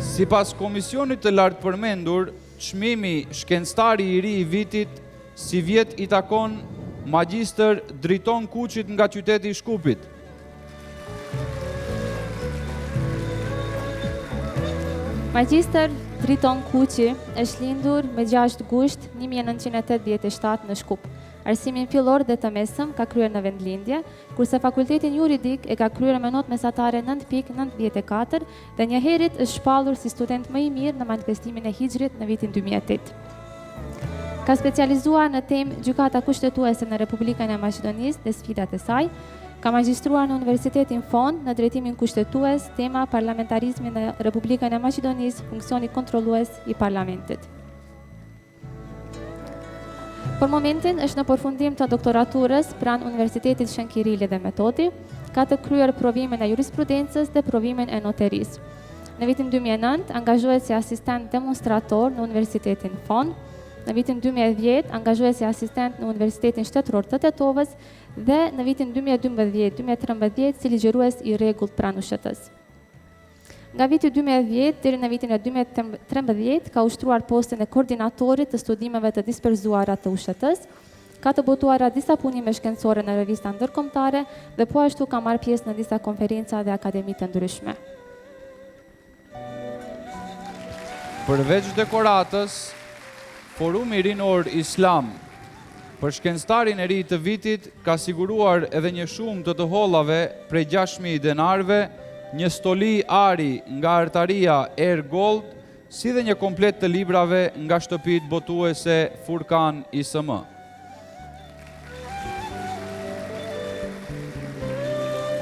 Sipas komisionit të lartë përmendur, çmimi shkencëtari i ri i vitit si vjet i takon magjister Driton Kuçit nga qyteti i Shkupit. Magjister Driton Kuçi është lindur me 6 gusht 1987 në Shkup. Arsimin fillor dhe të mesëm ka kryer në vendlindje, kurse fakultetin juridik e ka kryer me notë mesatare 9.94 dhe njëherët është shpallur si student më i mirë në manifestimin e Hijrit në vitin 2008. Ka specializuar në temë gjykata kushtetuese në Republikën e Maqedonisë dhe sfidat e saj. Ka magjistruar në Universitetin Fon në drejtimin kushtetues, tema parlamentarizmi në Republikën e Maqedonisë, funksioni kontrollues i parlamentit. Për momentin është në përfundim të doktoraturës pranë Universitetit Shën Kirili dhe Metodi, ka të kryer provimin e jurisprudencës dhe provimin e noterisë. Në vitin 2009 angazhohet si asistent demonstrator në Universitetin Fon. Në vitin 2010 angazhohet si asistent në Universitetin Shtetëror të Tetovës dhe në vitin 2012-2013 si ligjërues i rregullt pranë USHT-s. Nga viti 2010 deri në vitin e 2013 ka ushtruar postën e koordinatorit të studimeve të disperzuara të USHT-s, ka të botuara disa punime shkencore në revista ndërkombëtare dhe po ashtu ka marrë pjesë në disa konferenca dhe akademi të ndryshme. Përveç dekoratës, Forumi Rinor Islam për shkencëtarin e ri të vitit ka siguruar edhe një shumë të hollave prej 6.000 denarve, një stoli ari nga artaria Air Gold, si dhe një komplet të librave nga shtëpit botuese Furkan ISM.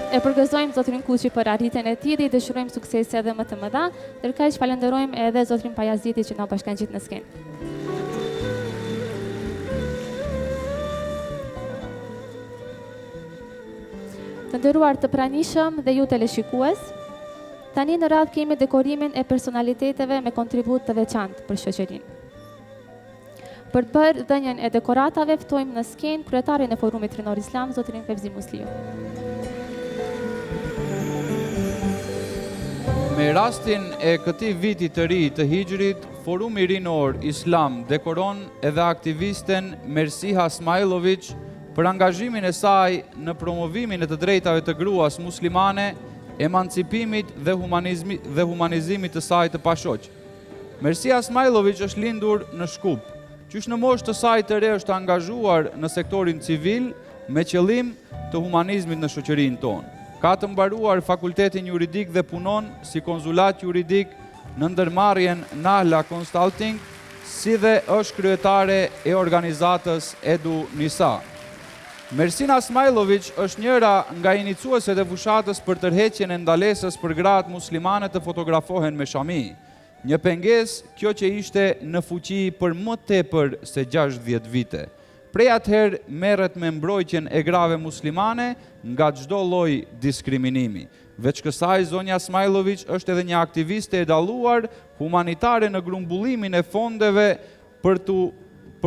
E përgëzojmë zotrin Kuçi për arritjen e tij dhe i dëshirojmë suksese edhe më të mëdha, ndërkaq falenderojmë edhe zotrin Pajaziti që na bashkangjit në skenë. Të nderuar të pranishëm dhe ju teleshikues, tani në radhë kemi dekorimin e personaliteteve me kontribut të veçantë për shoqërinë. Për të bërë dhënien e dekoratave, ftojmë në skenë kryetarin e Forumit Rinor Islam, zotrin Fevzi Musliu. Me rastin e këtij viti të ri të Hijrit, Forumi Rinor Islam dekoron edhe aktivisten Mersiha Smajlović për angazhimin e saj në promovimin e të drejtave të gruas muslimane, emancipimit dhe humanizimit të saj të pashoq. Mersiha Smajlović është lindur në Shkup. Qysh në moshë të saj të re është angazhuar në sektorin civil me qëllim të humanizmit në shoqërinë tonë. Ka të mbaruar fakultetin juridik dhe punon si konsulat juridik në ndërmarrjen Nahla Consulting, si dhe është kryetare e organizatës Edu Nisa. Mersiha Smajlović është njëra nga iniciueset e fushatës për tërheqjen e ndalesës për gratë muslimane të fotografohen me shami. Një pengesë kjo që ishte në fuqi për më tepër se 60 vite. Prej atëherë merret me mbrojtjen e grave muslimane nga çdo lloj diskriminimi. Veç kësaj, zonja Smajlović është edhe një aktiviste e dalluar humanitare në grumbullimin e fondeve për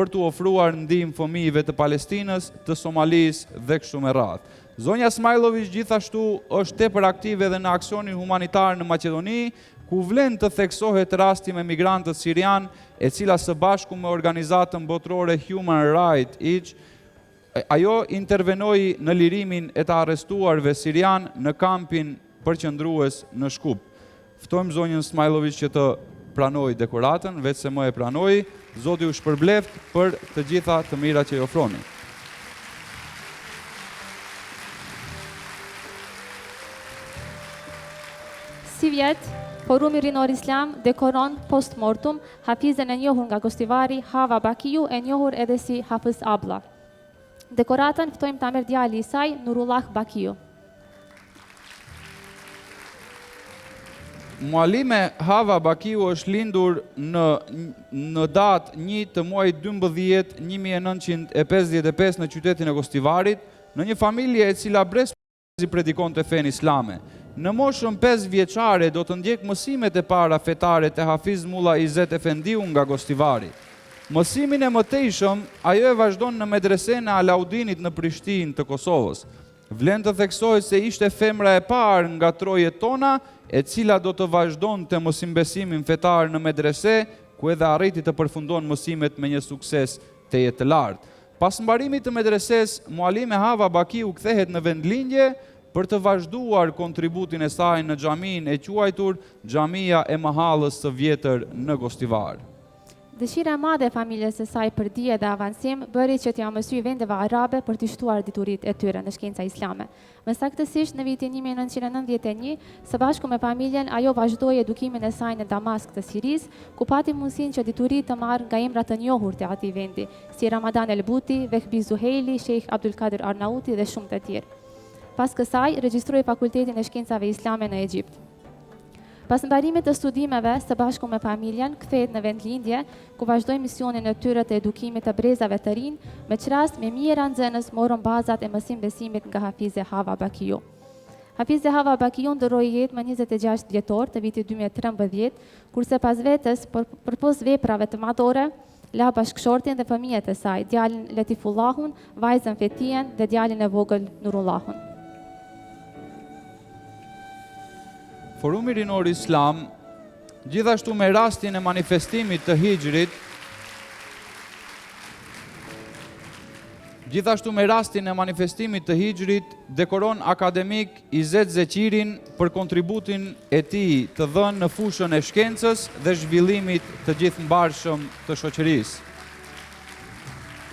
të ofruar ndihmë fëmijëve të Palestinës, të Somalisë dhe kështu me radhë. Zonja Smajlović gjithashtu është tepër aktive edhe në aksionin humanitar në Maqedoni, ku vlen të theksohet rasti me migrantët sirian, e cila së bashku me organizatën botërore Human Rights Watch, ajo intervenoi në lirimin e të arrestuarve sirian në kampin përqendrues në Shkup. Ftojmë zonjën Smajlović që të pranoj dekoratën, veç se më e pranoj, Zoti ju shpërbleft për të gjitha të mira që i ofroni. Si vjet, Forumi Rinor Islam dekoron post-mortum hafizen e njohur nga Gostivari, Hava Bakiu, e njohur edhe si Hafiz Abla. Dekoratën ftojmë ta merr djali i saj, Nurullah Bakiu. Mualime Hava Bakiu është lindur në datë 1 të muajit 12 1955 në qytetin e Gostivarit, në një familje e cila brez predikonte fenë islame. Në moshën 5 vjeçare do të ndjek mësimet e para fetare të Hafiz Mulla Izet Efendiu nga Gostivari. Mësimin e mëtejshëm ajo e vazhdon në medresen e Alaudinit në Prishtinë të Kosovës. Vlen të theksohet se ishte femra e parë nga trojet tona, e cila do të vazhdon të mësimbesimin fetar në medrese, ku edhe arriti të përfundon mësimet me një sukses të jetë lartë. Pas mbarimit të medreses, mualime Hava Bakiu kthehet në vendlindje për të vazhduar kontributin e saj në xhamin e quajtur Xhamia e Mahallës së Vjetër në Gostivar. Dëshira e madhe e familjes së saj për dije dhe avancim bëri që t'ia mësoj vendeve arabe për të shtuar dituritë e tyre në shkenca islame. Më saktësisht në vitin 1991, së bashku me familjen, ajo vazhdoi edukimin e saj në Damask të Sirisë, ku pati mundësinë që dituritë të marrë nga emra të njohur të atij vendi, si Ramadan Elbuti, Vehbi Zuhejli, Sheikh Abdulkadir Arnauti dhe shumë të tjerë. Pas kësaj, regjistroi fakultetin e shkencave islame në Egjipt. Pas mbarimit të studimeve, së bashku me familjen, kthehet në vendlindje, ku vazhdoi misionin e tyre të edukimit të brezave të rinj, me çrast me mijëra nxënës morën bazat e mësim-besimit nga Hafize Hava Bakiu. Hafize Hava Bakiu ndroi jetë më 26 dhjetor të vitit 2013, kurse pas vetes, përpos veprave të madhore, la bashkëshortin dhe fëmijët e saj, djalin Letifullahun, vajzën Fetien dhe djalin e vogël Nurullahun. Forumi Rinor Islam, gjithashtu me rastin e manifestimit të Hijrit, dekoron akademik Izet Zeqirin për kontributin e tij të dhënë në fushën e shkencës dhe zhvillimit të gjithëmbarshëm të shoqërisë.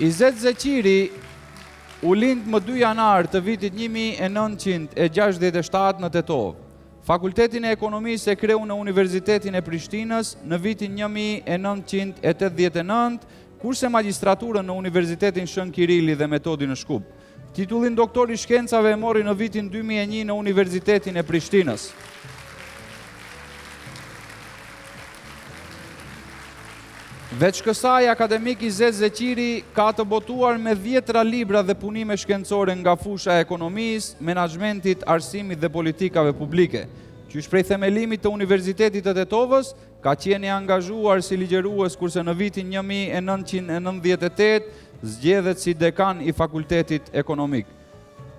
Izet Zeqiri u lind më 2 janar të vitit 1967 në Tetov. Fakultetin e ekonomisë e kreu në Universitetin e Prishtinës në vitin 1989, kurse magjistraturën në Universitetin Shën Kirili dhe Metodi në Shkup. Titullin doktor i shkencave e mori në vitin 2001 në Universitetin e Prishtinës. Veç kësaj, akademik Izet Zeqiri ka të botuar me 10 libra dhe punime shkencore nga fusha e ekonomisë, menaxhmentit, arsimit dhe politikave publike. Qysh prej themelimit të Universitetit të Tetovës, ka qenë i angazhuar si ligjerues, kurse në vitin 1998 zgjedhet si dekan i Fakultetit Ekonomik.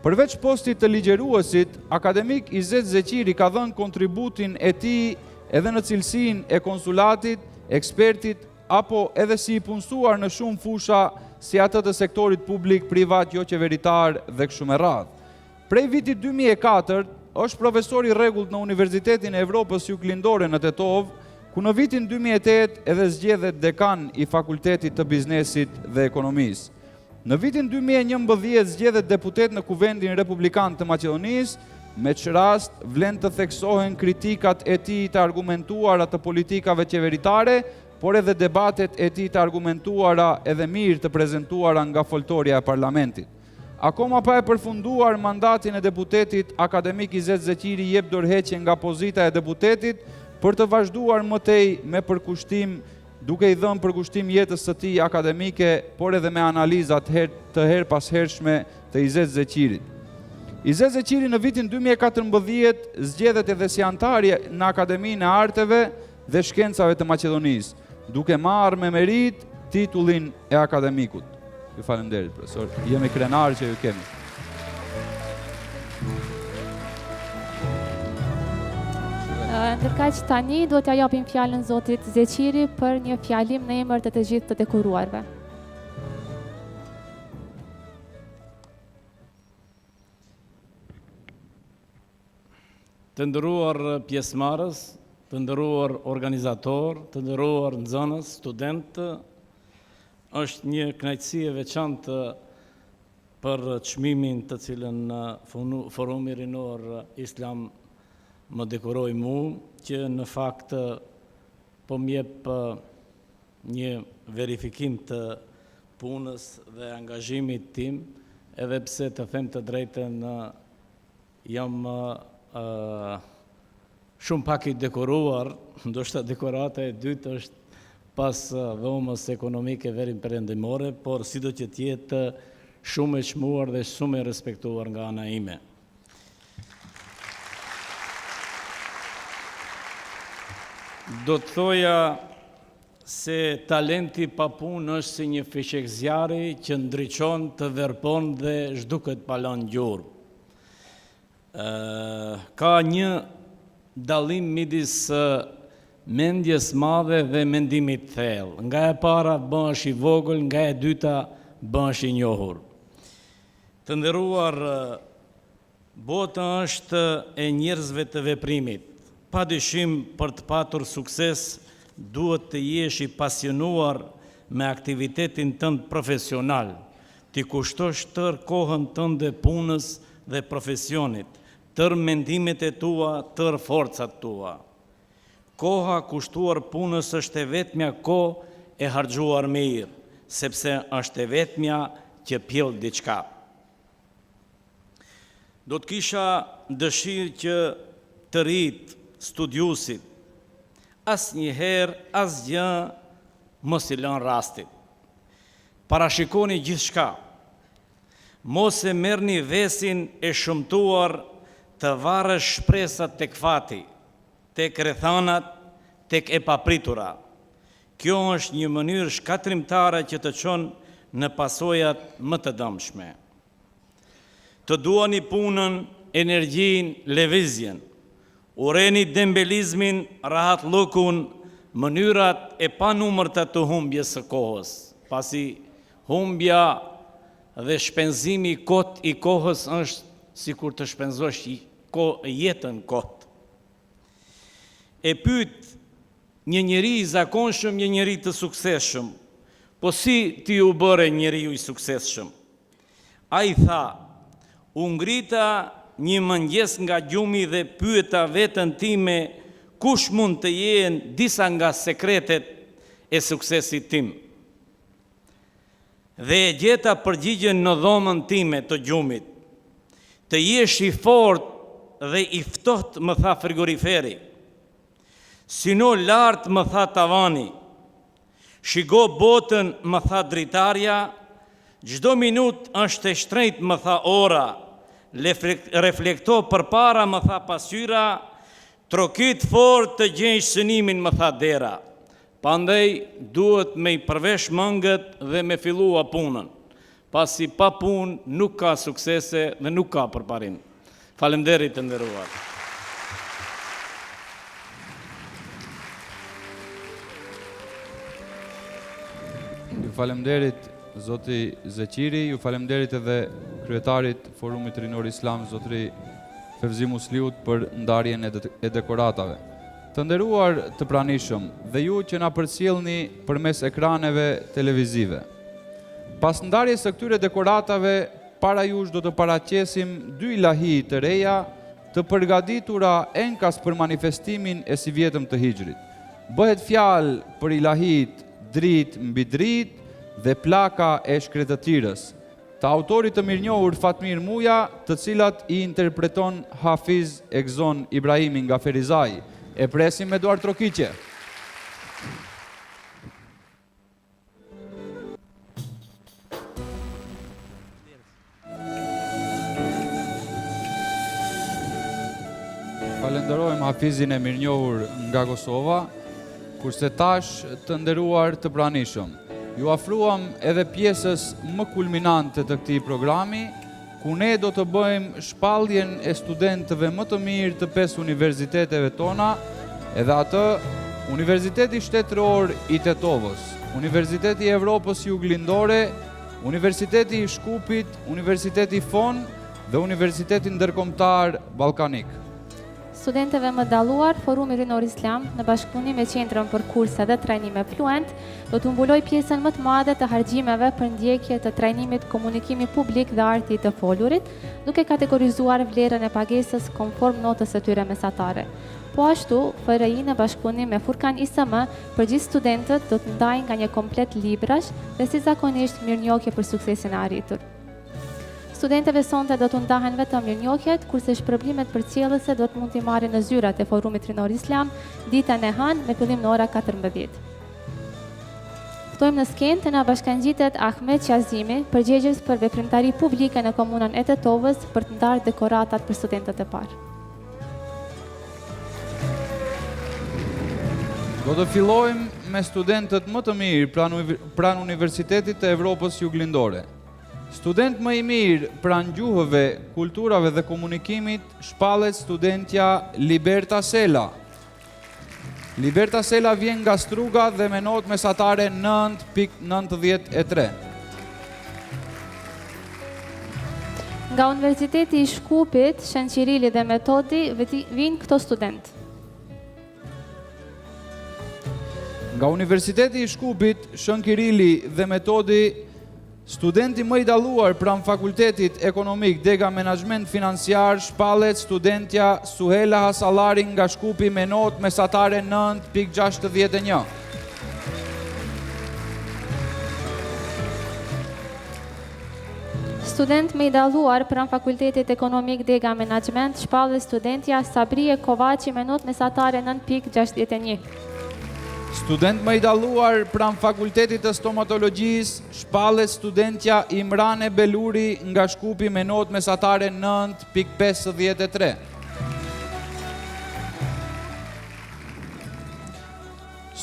Përveç postit të ligjeruesit, akademik Izet Zeqiri ka dhënë kontributin e tij edhe në cilësinë e konsulatit, ekspertit, apo edhe si i punësuar në shumë fusha si atë të sektorit publik, privat, jo qeveritar dhe kështu me radhë. Prej vitit 2004 është profesor i rregullt në Universitetin e Evropës Juglindore në Tetov, ku në vitin 2008 edhe zgjedhet dekan i Fakultetit të Biznesit dhe Ekonomisë. Në vitin 2011 zgjedhet deputet në Kuvendin Republikan të Maqedonisë, me që rast vlen të theksohen kritikat e tij të argumentuara të politikave qeveritare, por edhe debatet e tij të argumentuara edhe mirë të prezentuara nga foltorja e parlamentit. Akoma pa e përfunduar mandatin e deputetit, akademik Izet Zeqiri jep dorëheqje nga pozita e deputetit për të vazhduar më tej me përkushtim, duke i dhënë përkushtim jetës së tij akademike, por edhe me analizat të her pas hershme të Izet Zeqirit. Izet Zeqiri në vitin 2014 zgjedhet edhe si antari në Akademinë e Arteve dhe Shkencave të Maqedonisë, duke marrë me merit titullin e akademikut. Ju falenderit, profesor. Jemi krenar që ju kemi. Ndërkaq tani do t'ja japim fjalën zotit Zeqiri për një fjalim në emër të gjithë të dekoruarve. Të nderuar pjesëmarrës, të nderuar organizator, të nderuar nxënës, studentë, është një kënaqësi e veçantë për çmimin të cilën Forumi Rinor Islam më dekoroi mua, që në fakt po m'jep një verifikim të punës dhe angazhimit tim, edhe pse të them të drejtën jam shumë pak i dekoruar, ndoshta dekorata e dytë është pas dhomës ekonomike verin perëndimore, por sido që tjetë shumë e çmuar dhe shumë e respektuar nga ana ime. Do të thoja se talenti pa punë është si një fishek zjarri që ndriçon, të verpon dhe zhduket pa lënë gjurmë. Ka një dallim midis mendjes madhe dhe mendimit thellë. Nga e para bëhesh i vogël, nga e dyta bëhesh i njohur. Të nderuar, bota është e njerëzve të veprimit. Padyshim për të patur sukses duhet të jesh i pasionuar me aktivitetin tënd profesional, ti kushtosh tërë kohën tënde punës dhe profesionit, tërë mendimet e tua, tërë forcat tua. Koha kushtuar punës është e vetmja kohë e harxhuar mirë, sepse është e vetmja që pjell diçka. Do të kisha dëshirë që të rritë studiusit, asnjëherë asgjë mos i lën rastit. Parashikoni gjithçka. Mos e merrni vesin e shëmtuar të varrësh shpresat tek fati, tek rrethanat, tek e papritura. Kjo është një mënyrë shkatrimtare që të çon në pasojat më të dëmshme. Të duani punën, energjinë, lëvizjen. Ureni dembelizmin, rahatlukun, mënyrat e panumërta të humbjes së kohës, pasi humbja dhe shpenzimi kot i kohës është sikur të shpenzosh jetën kot. E pyet një njeri i zakonshëm, një njeri të suksesshëm, po si ti u bëre njeriu i suksesshëm? Ai tha, u ngrita një mëngjes nga gjumi dhe pyeta veten time kush mund të jenë disa nga sekretet e suksesit tim. Dhe e gjeta përgjigjen në dhomën time të gjumit. Të jesh i fortë dhe i ftohtë, më tha frigoriferi. Sino lartë, më tha tavani. Shiko botën, më tha dritarja, çdo minut është e shtrejt, më tha ora, reflekto përpara, më tha pasyra, trokit fort të gjenjsh synimin, më tha dera. Pandej duhet me I përvesh mëngët dhe me fillua punën, pasi pa punë nuk ka suksese dhe nuk ka përparim. Faleminderit të nderuar. Ju falemderit Zoti Zeqiri, ju falemderit edhe kryetarit Forumit Rinor Islam, Zotri Fevzi Musliut, për ndarjen e dekoratave. Të nderuar të pranishëm dhe ju që na përcjellni përmes ekraneve televizive. Pas ndarjes së këtyre dekoratave, para jush do të paraqesim 2 ilahi të reja, të përgatitura enkas për manifestimin e si vjetëm të Hijrit. Bëhet fjalë për ilahit dritë mbi dritë dhe plaka e shkretëtirës, të autorit të mirënjohur Fatmir Muja, të cilat I interpreton Hafiz Egzon Ibrahimi nga Ferizaj. E presim me duar trokiqe. Falenderojmë Hafizin e mirënjohur nga Kosova, kurse tash të nderuar të pranishëm. Ju afruam edhe pjesës më kulminante të këtij programi, ku ne do të bëjmë shpalljen e studentëve më të mirë të 5 universiteteve tona, edhe atë Universiteti Shtetëror I Tetovës, Universiteti I Evropës Juglindore, Universiteti I Shkupit, Universiteti Fon dhe Universiteti Ndërkombëtar Ballkanik. Studentëve më dalluar, Forumi Rinor Islam, në bashkëpunim me Qendrën për Kurse dhe Trajnime Fluent, do të mbuloj pjesën më të madhe të harxhimeve për ndjekje të trajnimit komunikimi publik dhe arti të folurit, duke kategorizuar vlerën e pagesës konform notës së tyre mesatare. Po ashtu, FRI në bashkëpunim me Furkan ISM, për gjithë studentët do të ndajnë nga një komplet librash dhe si zakonisht mirënjohje për suksesin e arritur. Studentëve sonte do të ndahen vetëm mirënjohjet, kurse shpërblimet përcjellëse do të mund t'i marrin në zyrat e Forumit Rinor Islam ditën e hënë me fillim në ora 14. Ftojmë në skenë të na bashkangjitet Ahmet Qazimi, përgjegjës për veprimtari publike në komunën e Tetovës, për të ndarë dekoratat për studentët e parë. Do të fillojmë me studentët më të mirë pranë Universitetit të Evropës Juglindore. Student më I mirë pranë gjuhëve, kulturave dhe komunikimit shpallet studentja Liberta Sela. Liberta Sela vjen nga Struga dhe me notë mesatare 9.93. Nga Universiteti I Shkupit, Shën Qirili dhe Metodi vinë këto student. Nga Universiteti I Shkupit, Shën Kirili dhe Metodi, studenti më I dalluar pranë Fakultetit Ekonomik Dega Menaxhment Financiar shpallet studentja Suhela Hasallari nga Shkupi me notë mesatare 9.61. Student më I dalluar pranë Fakultetit Ekonomik Dega Menaxhment shpallet studentja Sabrie Kovaçi me notë mesatare 9.61. Student më I dalluar pranë Fakultetit të Stomatologjisë shpallet studentja Imrane Beluri nga Shkupi me notë mesatare 9.53.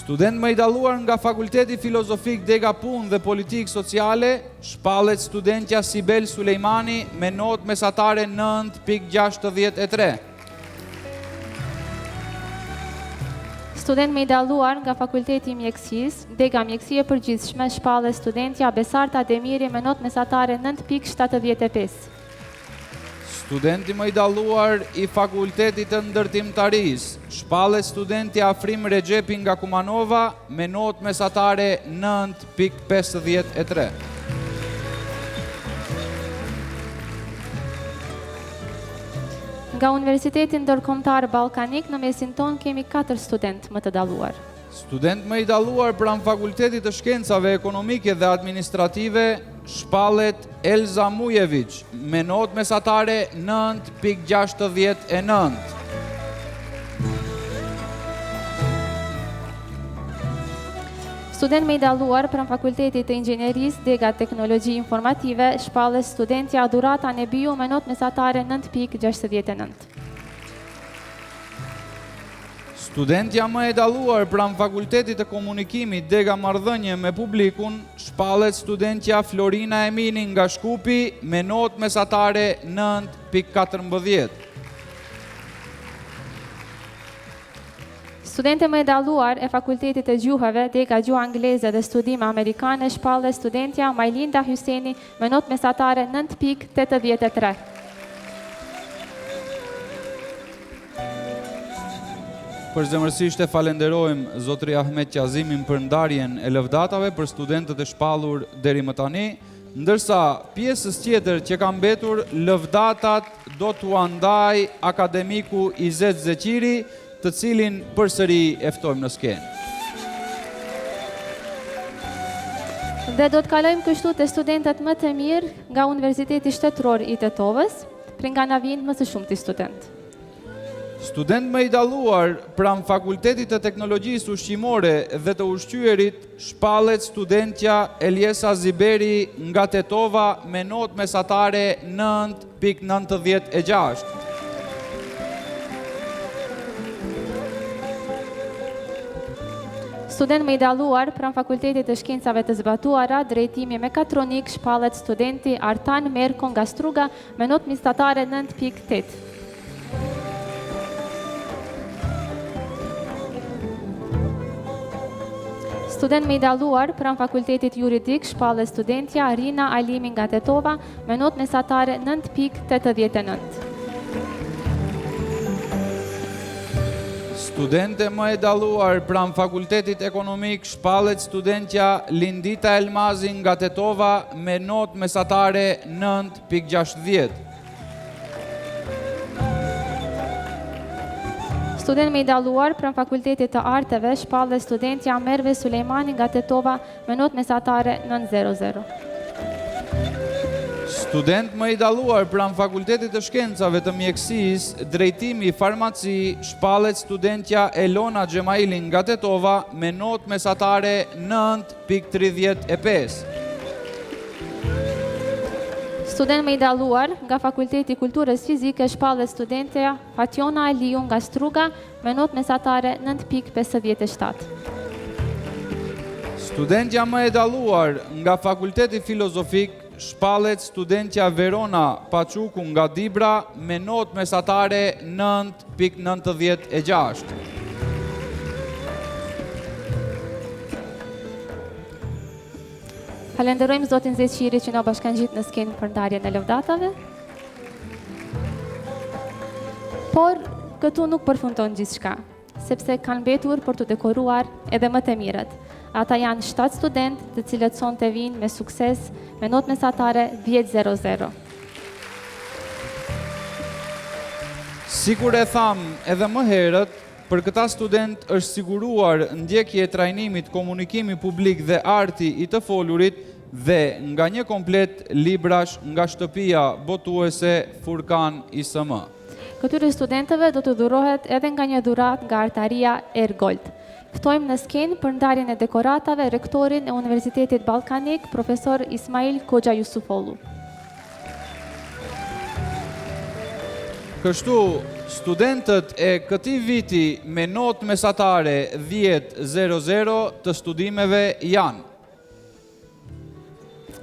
Student më I dalluar nga Fakulteti Filozofik Dega Punë dhe Politikë Sociale shpallet studentja Sibel Sulejmani me notë mesatare 9.63. Student më I dalluar nga Fakulteti I Mjekësisë, Dega Mjekësie e Përgjithshme shpallet studentja Besarta Demiri me notë mesatare 9.75. Studenti më I dalluar I Fakultetit të Ndërtimtarisë shpallet studenti Afrim Rexhepi nga Kumanova me notë mesatare 9.53. Nga Universiteti Ndërkombëtar Ballkanik në mesin ton kemi 4 student më të dalluar. Student më I dalluar pranë Fakultetit të Shkencave Ekonomike dhe Administrative shpallet Elza Mujević me notë mesatare 9.69. Student me i dalluar pranë Fakultetit të Inxhinierisë Dega Teknologji Informative, shpallës studentja Durata Nebiu me notë mesatare 9.69. Studentja më e dalluar pranë Fakultetit të Komunikimit Dega Marrëdhënie me Publikun, shpallet studentja Florina Emini nga Shkupi me notë mesatare 9.14. Studente më e dalluar e Fakultetit të Gjuhëve Dega Gjuhë Angleze dhe Studime Amerikane, shpalllet studentja Majlinda Hyseni me notë mesatare 9.83. Përzemërsisht e falenderojmë Zotri Ahmet Qazimin për ndarjen e lëvdatave për studentët e shpallur deri më tani, ndërsa pjesës tjetër që ka mbetur, lëvdatat do t'u andaj akademiku Izet Zeqiri, të cilin përsëri e ftojmë në skenë. Dhe do të kalojmë kështu të studentët më të mirë nga Universiteti Shtetëror i Tetovës, për nga na vinë më së shumti student. Student më i dalluar pranë Fakultetit të Teknologjisë Ushqimore dhe të Ushqyerit, shpallet studentja Eliesa Ziberi nga Tetova me notë mesatare 9.96. Student më i dalluar pranë Fakultetit të Shkencave të Zbatuara, drejtimi mekatronik, shpallet studenti Artan Merko nga Struga me notë mesatare 9.8. Student më i dalluar pranë Fakultetit Juridik, shpallet studentja Rina Alimi nga Tetova me notë mesatare 9.89. Studente më e dalluar pranë Fakultetit Ekonomik, shpallet studentja Lindita Elmazi nga Tetova me notë mesatare 9.60. Student më i dalluar pranë Fakultetit të Arteve, shpallet studentja Merve Sulejmani nga Tetova me notë mesatare 9.00. Student më i dalluar pranë Fakultetit të Shkencave të Mjekësisë, drejtimi farmaci, shpallet studentja Elona Xhemaili nga Tetova me notë mesatare 9.35. Student më i dalluar nga Fakulteti Kulturës Fizike, shpallet studentja Fatjona Aliu nga Struga me notë mesatare 9.57. Studentja më e dalluar nga Fakulteti Filozofik, shpallet studentja Verona Paçuku nga Dibra me notë mesatare 9.96. Falenderojmë Zotin Zeqiri që na bashkangjitë në skenë për ndarjen e lëvdatave. Por këtu nuk përfundon gjithçka, sepse kanë mbetur për të dekoruar edhe më të mirët. Ata janë 7 student të cilët sonte vinë me sukses me notë mesatare 10.00. Sikur e tham edhe më herët, për këta student është siguruar ndjekje e trajnimit komunikimi publik dhe arti i të folurit dhe nga një komplet librash nga shtëpia botuese Furkan ISM. Këtyre studentëve do të dhurohet edhe nga një dhurat nga artaria Ergold. Ftojmë në skenë për ndarjen e dekoratave rektorin e Universitetit Ballkanik, profesor Ismail Koxha Jusufolu. Kështu, studentët e këtij viti me notë mesatare 10.00 të studimeve janë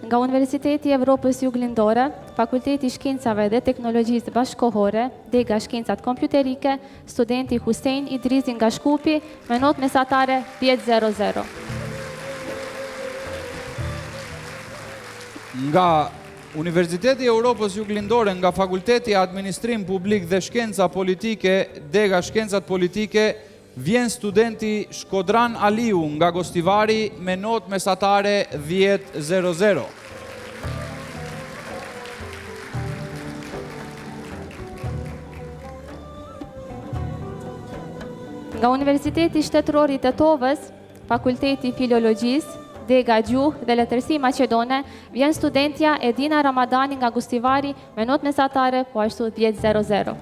nga Universiteti i Evropës Juglindore, Fakulteti i Shkencave dhe Teknologjisë Bashkohore, Dega Shkencat Kompjuterike, studenti Husein Idrizi nga Shkupi me notë mesatare 10.00. Nga Universiteti i Evropës Juglindore, nga Fakulteti i Administrim Publik dhe Shkenca Politike, Dega Shkencat Politike, vjen studenti Shkodran Aliu nga Gostivari me notë mesatare 10.00. Nga Universiteti Shtetëror i Tetovës, Fakulteti i Filologjisë, Dega Gjuhë dhe Letërsi Maqedone, vjen studentja Edina Ramadani nga Gostivari me notë mesatare po ashtu 10.00.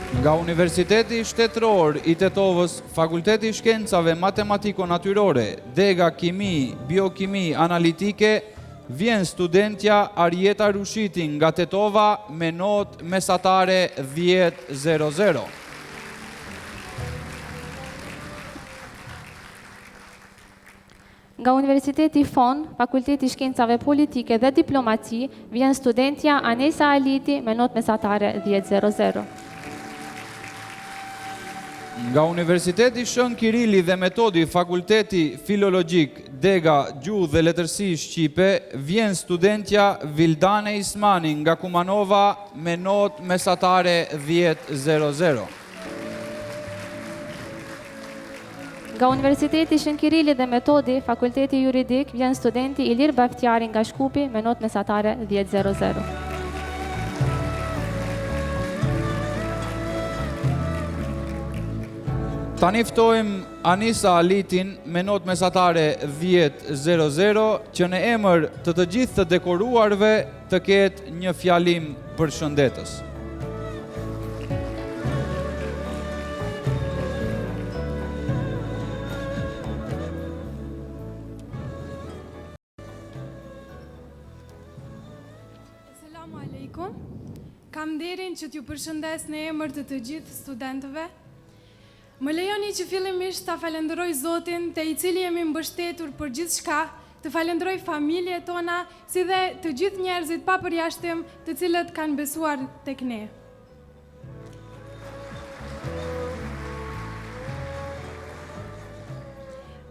Nga Universiteti Shtetëror i Tetovës, Fakulteti i Shkencave Matematiko-Natyrore, Dega Kimi, Biokimi Analitike, vjen studentja Arjeta Rushiti nga Tetova me notë mesatare 10.00. Nga Universiteti Fon, Fakulteti i Shkencave Politike dhe Diplomaci, vjen studentja Anesa Aliti me notë mesatare 10.00. Nga Universiteti Shën Kirili dhe Metodi, Fakulteti Filologjik, Dega Gjuhë dhe Letërsi Shqipe, vjen studentja Vildane Ismani nga Kumanova me notë mesatare 10.00. Nga Universiteti Shën Kirili dhe Metodi, Fakulteti Juridik, vjen studenti Ilir Baftjari nga Shkupi me notë mesatare 10.00. Tani ftojmë Anisa Alitin me notë mesatare 10.00 që në emër të të gjithë të dekoruarve të ketë një fjalim përshëndetës. Selamu alaikum. Kam nderin që t'ju përshëndes në emër të gjithë studentëve. Më lejoni që fillimisht ta falenderoj Zotin, te i cili jemi mbështetur për gjithçka, të falenderoj familjet tona, si dhe të gjithë njerëzit pa përjashtim, të cilët kanë besuar tek ne.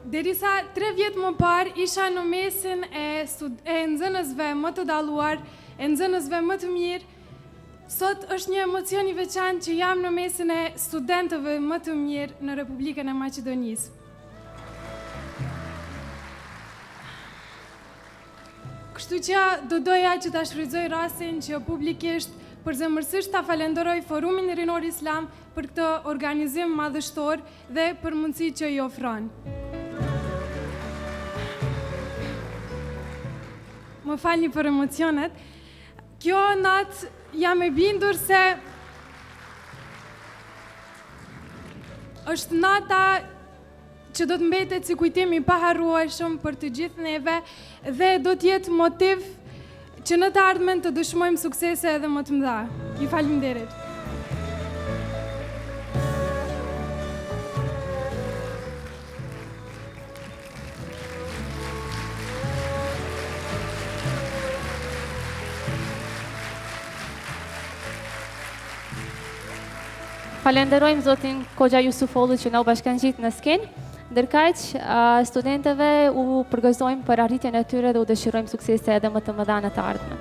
Derisa 3 vjet më parë isha në mesin e nxënësve më të dalluar, e nxënësve më të mirë. Sot është një emocion i veçantë që jam në mesin e studentëve më të mirë në Republikën e Maqedonisë. Kështu që do doja që ta shfrytëzoj rastin që publikisht përzemërsisht ta falenderoj Forumin Rinor Islam për këtë organizim madhështor dhe për mundësitë që i ofron. Më falni për emocionet. Kjo natë jam e bindur se është nata që do të mbetet si kujtim i paharrueshëm për të gjithë neve dhe do të jetë motiv që në të ardhmen të dëshmojmë suksese edhe më të mëdha. Ju faleminderit. Falenderojmë Zotin Koxha Jusufollu që na u bashkangjit në skenë. Ndërkaq, studentëve u përgëzojmë për arritjen e tyre dhe u dëshirojmë suksese edhe më të mëdha në të ardhmen.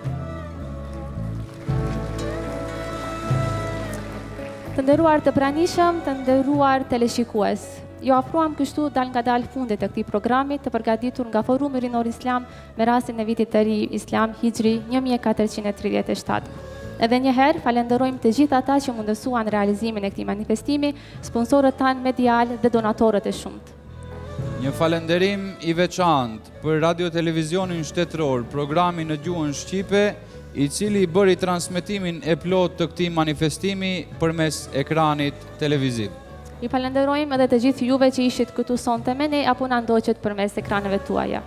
Të nderuar të pranishëm, të nderuar teleshikues, ju ofruam kështu dal nga dal fundet e këtij programi të përgatitur nga Forumi Rinor Islam me rastin e vitit të ri Islam Hijri 1437. Edhe njëherë, falenderojmë të gjithë ata që mundësuan realizimin e këtij manifestimi, sponsorët tanë medial dhe donatorët e shumtë. Një falenderim i veçantë për Radio Televizionin Shtetëror, programi në gjuhën shqipe, i cili bëri transmetimin e plot të këtij manifestimi përmes ekranit televiziv. Ju falenderojmë edhe të gjithë juve që ishit këtu sonte me ne apo na ndoqët përmes ekraneve tuaja.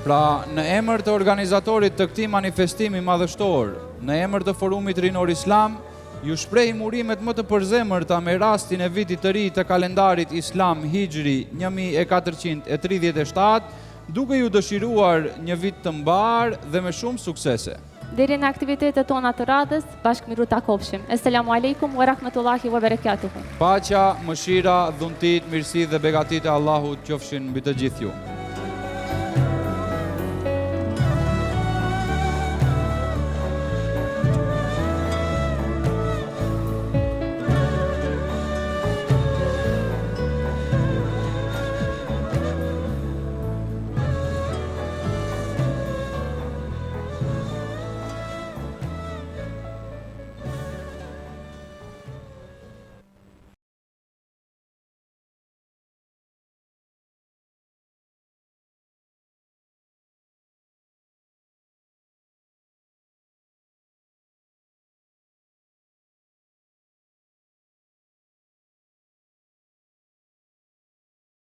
Pra, në emër të organizatorit të këtij manifestimi madhështor, në emër të Forumit Rinor Islam, ju shprehim urimet më të përzemërta me rastin e vitit të ri të kalendarit Islam Hijri 1437, duke ju dëshiruar një vit të mbar dhe me shumë suksese. Deri në aktivitetet tona të radhës, bashkë miru takofshim. Esselamu alaikum wa rahmetullahi wa barakatuhu. Paqja, mëshira, dhuntit, mirësi dhe begatit e Allahut qofshin mbi të gjithë ju.